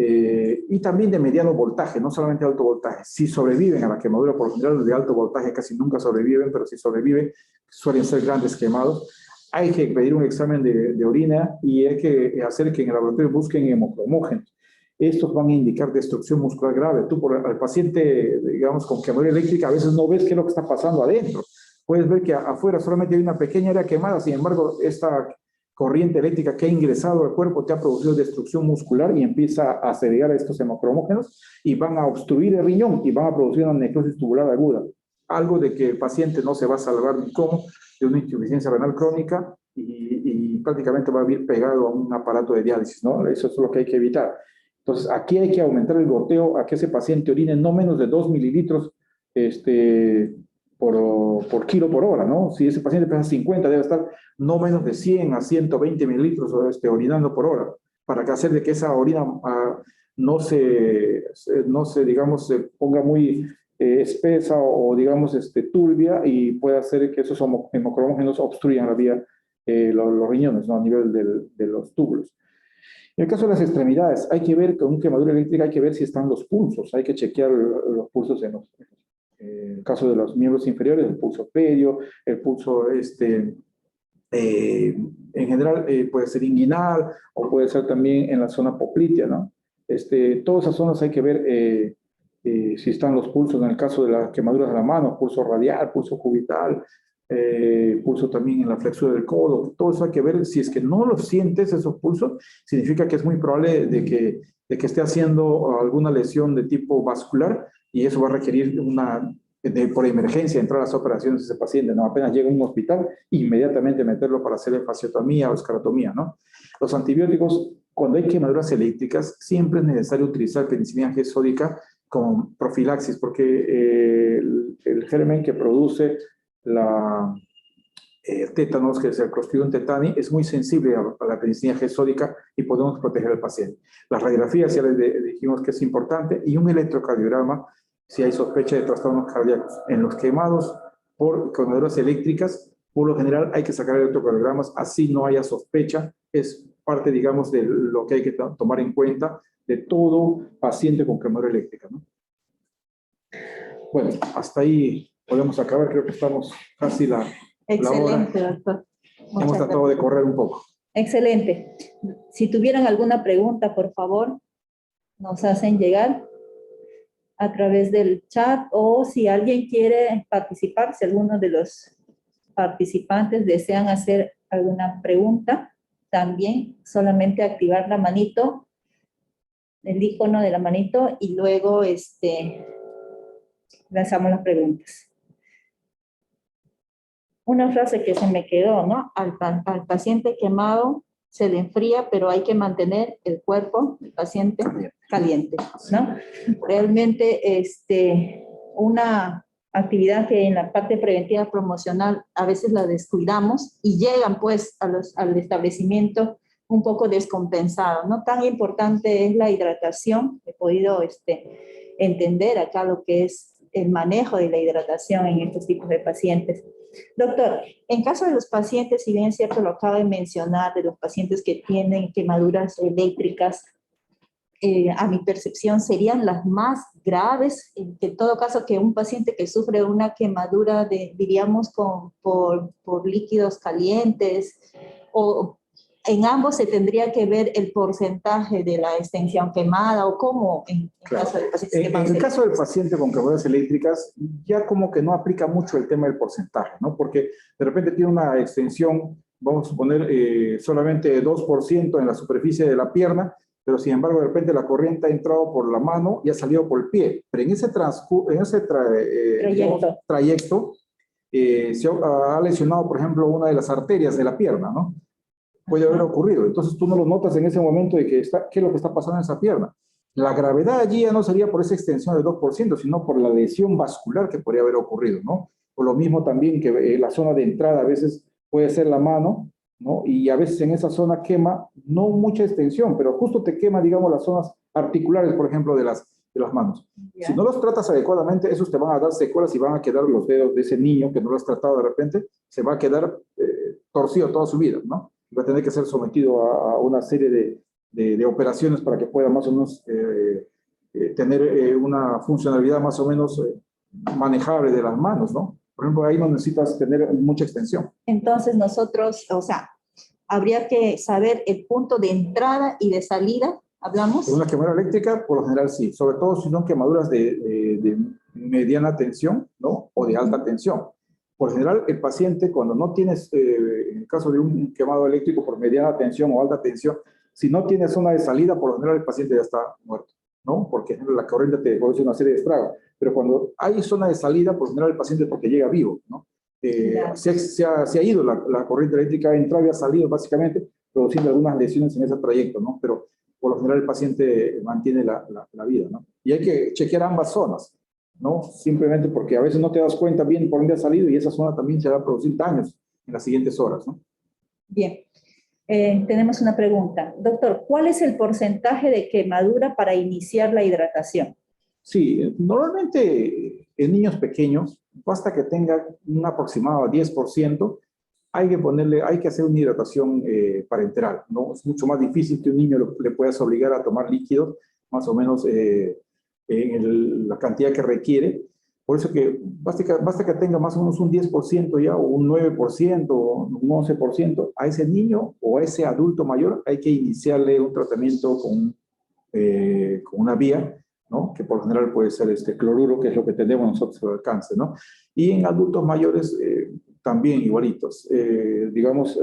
y también de mediano voltaje, no solamente de alto voltaje. Si sobreviven a la quemadura, por lo general los de alto voltaje casi nunca sobreviven, pero si sobreviven suelen ser grandes quemados. Hay que pedir un examen de orina y hay que hacer que en el laboratorio busquen hemocromógenos. Estos van a indicar destrucción muscular grave. Tú, al paciente, digamos, con quemadura eléctrica, a veces no ves qué es lo que está pasando adentro. Puedes ver que afuera solamente hay una pequeña área quemada, sin embargo, esta corriente eléctrica que ha ingresado al cuerpo te ha producido destrucción muscular y empieza a segregar a estos hemocromógenos y van a obstruir el riñón y van a producir una necrosis tubular aguda. Algo de que el paciente no se va a salvar ni cómo de una insuficiencia renal crónica y prácticamente va a vivir pegado a un aparato de diálisis, ¿no? Eso es lo que hay que evitar. Entonces, aquí hay que aumentar el goteo a que ese paciente orine no menos de 2 mililitros por kilo por hora, ¿no? Si ese paciente pesa 50, debe estar no menos de 100 a 120 mililitros orinando por hora, para que hacer de que esa orina digamos, se ponga muy espesa o digamos, turbia y pueda hacer que esos hemocromógenos obstruyan la vía, los riñones, ¿no? A nivel de los túbulos. En el caso de las extremidades, hay que ver, con una quemadura eléctrica, hay que ver si están los pulsos, hay que chequear los pulsos en el caso de los miembros inferiores, el pulso pedio, el pulso, en general, puede ser inguinal o puede ser también en la zona poplitea, ¿no? Todas esas zonas hay que ver si están los pulsos, en el caso de las quemaduras de la mano, pulso radial, pulso cubital, pulso también en la flexura del codo, todo eso hay que ver. Si es que no los sientes esos pulsos, significa que es muy probable de que esté haciendo alguna lesión de tipo vascular y eso va a requerir por emergencia entrar a las operaciones de ese paciente, ¿no? Apenas llega a un hospital, inmediatamente meterlo para hacer fasciotomía o esclerotomía, ¿no? Los antibióticos, cuando hay quemaduras eléctricas, siempre es necesario utilizar penicilina G sódica como profilaxis, porque el germen que produce tétanos, que es el Clostridium tetani, es muy sensible a la penicilina G sódica y podemos proteger al paciente. Las radiografías ya les dijimos que es importante y un electrocardiograma si hay sospecha de trastornos cardíacos. En los quemados por quemaduras eléctricas, por lo general hay que sacar electrocardiogramas, así no haya sospecha, es parte, digamos, de lo que hay que tomar en cuenta de todo paciente con quemadura eléctrica, ¿no? Bueno, hasta ahí podemos acabar, creo que estamos casi la hora. Excelente, doctor. Hemos tratado de correr un poco. Excelente. Si tuvieran alguna pregunta, por favor, nos hacen llegar a través del chat o si alguien quiere participar, si alguno de los participantes desean hacer alguna pregunta, también solamente activar la manito, el icono de la manito y luego lanzamos las preguntas. Una frase que se me quedó, ¿no? Al paciente quemado se le enfría, pero hay que mantener el cuerpo del paciente caliente, ¿no? Realmente, una actividad que en la parte preventiva promocional a veces la descuidamos y llegan, pues, al establecimiento un poco descompensado, ¿no? Tan importante es la hidratación. He podido entender acá lo que es el manejo de la hidratación en estos tipos de pacientes. Doctor, en caso de los pacientes, si bien es cierto, lo acabo de mencionar, de los pacientes que tienen quemaduras eléctricas, a mi percepción serían las más graves, en todo caso que un paciente que sufre una quemadura diríamos, por líquidos calientes, o en ambos se tendría que ver el porcentaje de la extensión quemada, o cómo en Claro. caso de pacientes En el caso del paciente con quemaduras eléctricas, ya como que no aplica mucho el tema del porcentaje, ¿no? Porque de repente tiene una extensión, vamos a suponer, solamente 2% en la superficie de la pierna, pero sin embargo de repente la corriente ha entrado por la mano y ha salido por el pie. Pero en ese trayecto se ha lesionado, por ejemplo, una de las arterias de la pierna, ¿no? Puede haber ocurrido. Entonces tú no lo notas en ese momento de qué es lo que está pasando en esa pierna. La gravedad allí ya no sería por esa extensión del 2%, sino por la lesión vascular que podría haber ocurrido, ¿no? O lo mismo también que la zona de entrada a veces puede ser la mano, ¿no? Y a veces en esa zona quema, no mucha extensión, pero justo te quema, digamos, las zonas articulares, por ejemplo, de las manos. Yeah. Si no los tratas adecuadamente, esos te van a dar secuelas y van a quedar los dedos de ese niño que no lo has tratado de repente, se va a quedar torcido toda su vida, ¿no? Va a tener que ser sometido a una serie de operaciones para que pueda más o menos tener una funcionalidad más o menos manejable de las manos, ¿no? Por ejemplo, ahí no necesitas tener mucha extensión. Entonces nosotros, o sea, habría que saber el punto de entrada y de salida, ¿hablamos? Una quemadura eléctrica, por lo general sí, sobre todo si son quemaduras de mediana tensión, ¿no? O de alta tensión. Por general, el paciente, cuando no tienes, en el caso de un quemado eléctrico por mediana tensión o alta tensión, si no tiene zona de salida, por lo general el paciente ya está muerto, ¿no? Porque la corriente te produce una serie de estragos. Pero cuando hay zona de salida, por lo general el paciente porque llega vivo, ¿no? Se ha ido la corriente eléctrica, ha entrado y ha salido básicamente, produciendo algunas lesiones en ese trayecto, ¿no? Pero por lo general el paciente mantiene la vida, ¿no? Y hay que chequear ambas zonas. ¿no? Simplemente porque a veces no te das cuenta bien por dónde ha salido y esa zona también se va a producir daños en las siguientes horas, ¿no? Bien. Tenemos una pregunta. Doctor, ¿cuál es el porcentaje de quemadura para iniciar la hidratación? Sí, normalmente en niños pequeños, basta que tenga un aproximado 10%, hay que hacer una hidratación parenteral, ¿no? Es mucho más difícil que un niño le puedas obligar a tomar líquidos, más o menos la cantidad que requiere. Por eso que basta que tenga más o menos un 10% ya, o un 9%, o un 11%, a ese niño o a ese adulto mayor hay que iniciarle un tratamiento con una vía, ¿no? Que por lo general puede ser este cloruro, que es lo que tenemos nosotros al alcance, ¿no? Y en adultos mayores también igualitos. Digamos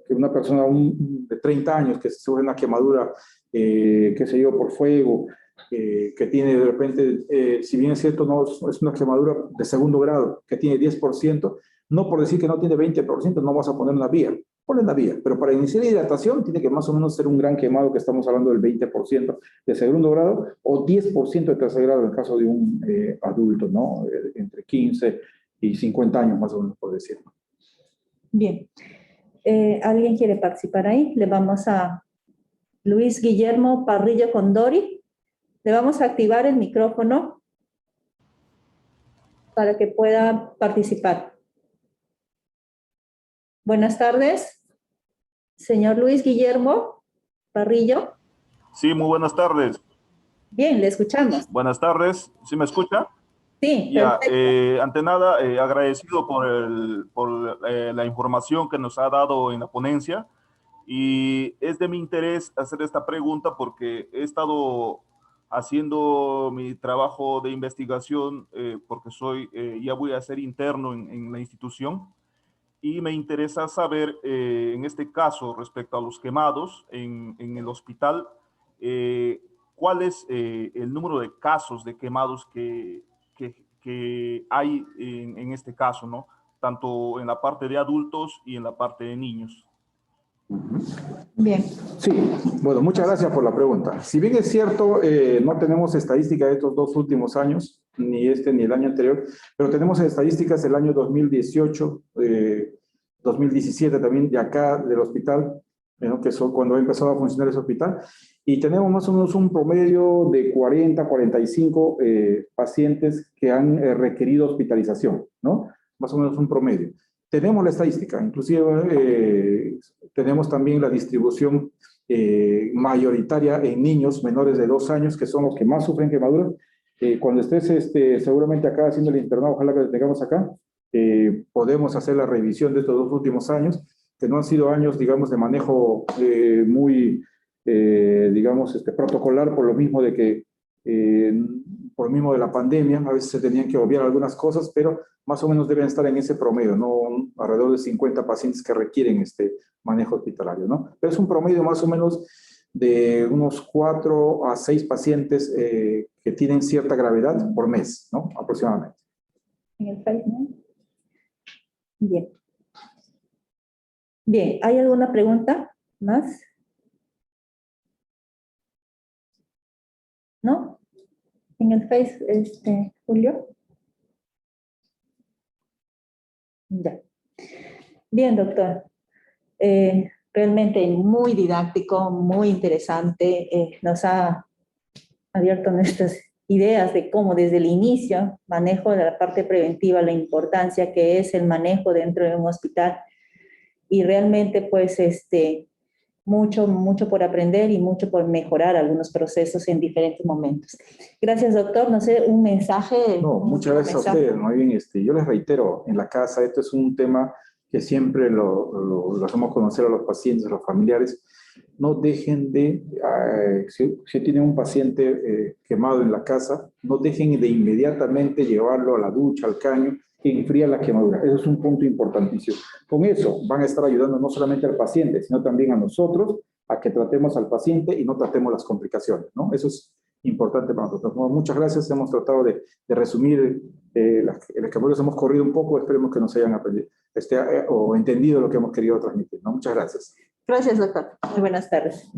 que una persona de 30 años que sufre una quemadura, qué sé yo, por fuego, que tiene de repente, si bien es cierto, no es una quemadura de segundo grado, que tiene 10%, no por decir que no tiene 20%, no vas a poner una vía. Ponle una vía, pero para iniciar la hidratación tiene que más o menos ser un gran quemado, que estamos hablando del 20% de segundo grado o 10% de tercer grado en el caso de un adulto, ¿no? Entre 15 y 50 años más o menos, por decirlo. Bien. ¿Alguien quiere participar ahí? Le vamos a Luis Guillermo Parrillo Condori. Le vamos a activar el micrófono para que pueda participar. Buenas tardes, señor Luis Guillermo Parrillo. Sí, muy buenas tardes. Bien, le escuchamos. Buenas tardes, ¿sí me escucha? Sí, Ya, perfecto. ante nada, agradecido por la información que nos ha dado en la ponencia, y es de mi interés hacer esta pregunta porque he estado haciendo mi trabajo de investigación porque ya voy a ser interno en la institución, y me interesa saber, en este caso, respecto a los quemados en el hospital, cuál es el número de casos de quemados que hay en este caso, ¿no? Tanto en la parte de adultos y en la parte de niños. Bien. Sí, bueno, muchas gracias por la pregunta. Si bien es cierto, no tenemos estadística de estos 2 últimos años, ni este ni el año anterior, pero tenemos estadísticas del año 2018, 2017 también, de acá del hospital, ¿no? Que son cuando ha empezado a funcionar ese hospital, y tenemos más o menos un promedio de 40, 45 pacientes que han requerido hospitalización, ¿no? Más o menos un promedio. Tenemos la estadística, inclusive tenemos también la distribución mayoritaria en niños menores de 2 años, que son los que más sufren quemaduras. Cuando estés seguramente acá haciendo el internado, ojalá que lo tengamos acá, podemos hacer la revisión de estos 2 últimos años, que no han sido años, digamos, de manejo muy, digamos, protocolar, por lo mismo de que, por lo mismo de la pandemia, a veces se tenían que obviar algunas cosas, pero más o menos deben estar en ese promedio, ¿no? Alrededor de 50 pacientes que requieren este manejo hospitalario, ¿no? Pero es un promedio más o menos de unos 4 a 6 pacientes que tienen cierta gravedad por mes, ¿no? Aproximadamente. En el Facebook. Bien. Bien, ¿hay alguna pregunta más? ¿No? En el Face, Julio. Ya. Bien, doctor. Realmente muy didáctico, muy interesante. Nos ha abierto nuestras ideas de cómo desde el inicio, manejo de la parte preventiva, la importancia que es el manejo dentro de un hospital, y realmente pues mucho por aprender y mucho por mejorar algunos procesos en diferentes momentos. Gracias, doctor. No sé, un mensaje. No, muchas gracias a ustedes. Muy bien, yo les reitero, en la casa, esto es un tema que siempre lo hacemos conocer a los pacientes, a los familiares. No dejen de, si tienen un paciente quemado en la casa, no dejen de inmediatamente llevarlo a la ducha, al caño, que enfría la quemadura. Eso es un punto importantísimo. Con eso van a estar ayudando no solamente al paciente, sino también a nosotros a que tratemos al paciente y no tratemos las complicaciones, ¿no? Eso es importante para nosotros. Bueno, muchas gracias. Hemos tratado de resumir las quemaduras. Hemos corrido un poco. Esperemos que nos hayan aprendido o entendido lo que hemos querido transmitir, ¿no? Muchas gracias. Gracias, doctor. Muy buenas tardes.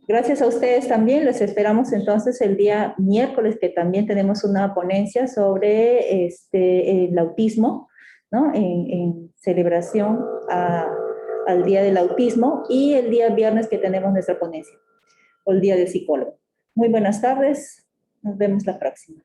Gracias a ustedes también. Les esperamos entonces el día miércoles, que también tenemos una ponencia sobre el autismo, ¿no? En celebración al Día del Autismo, y el día viernes que tenemos nuestra ponencia, o el Día del Psicólogo. Muy buenas tardes. Nos vemos la próxima.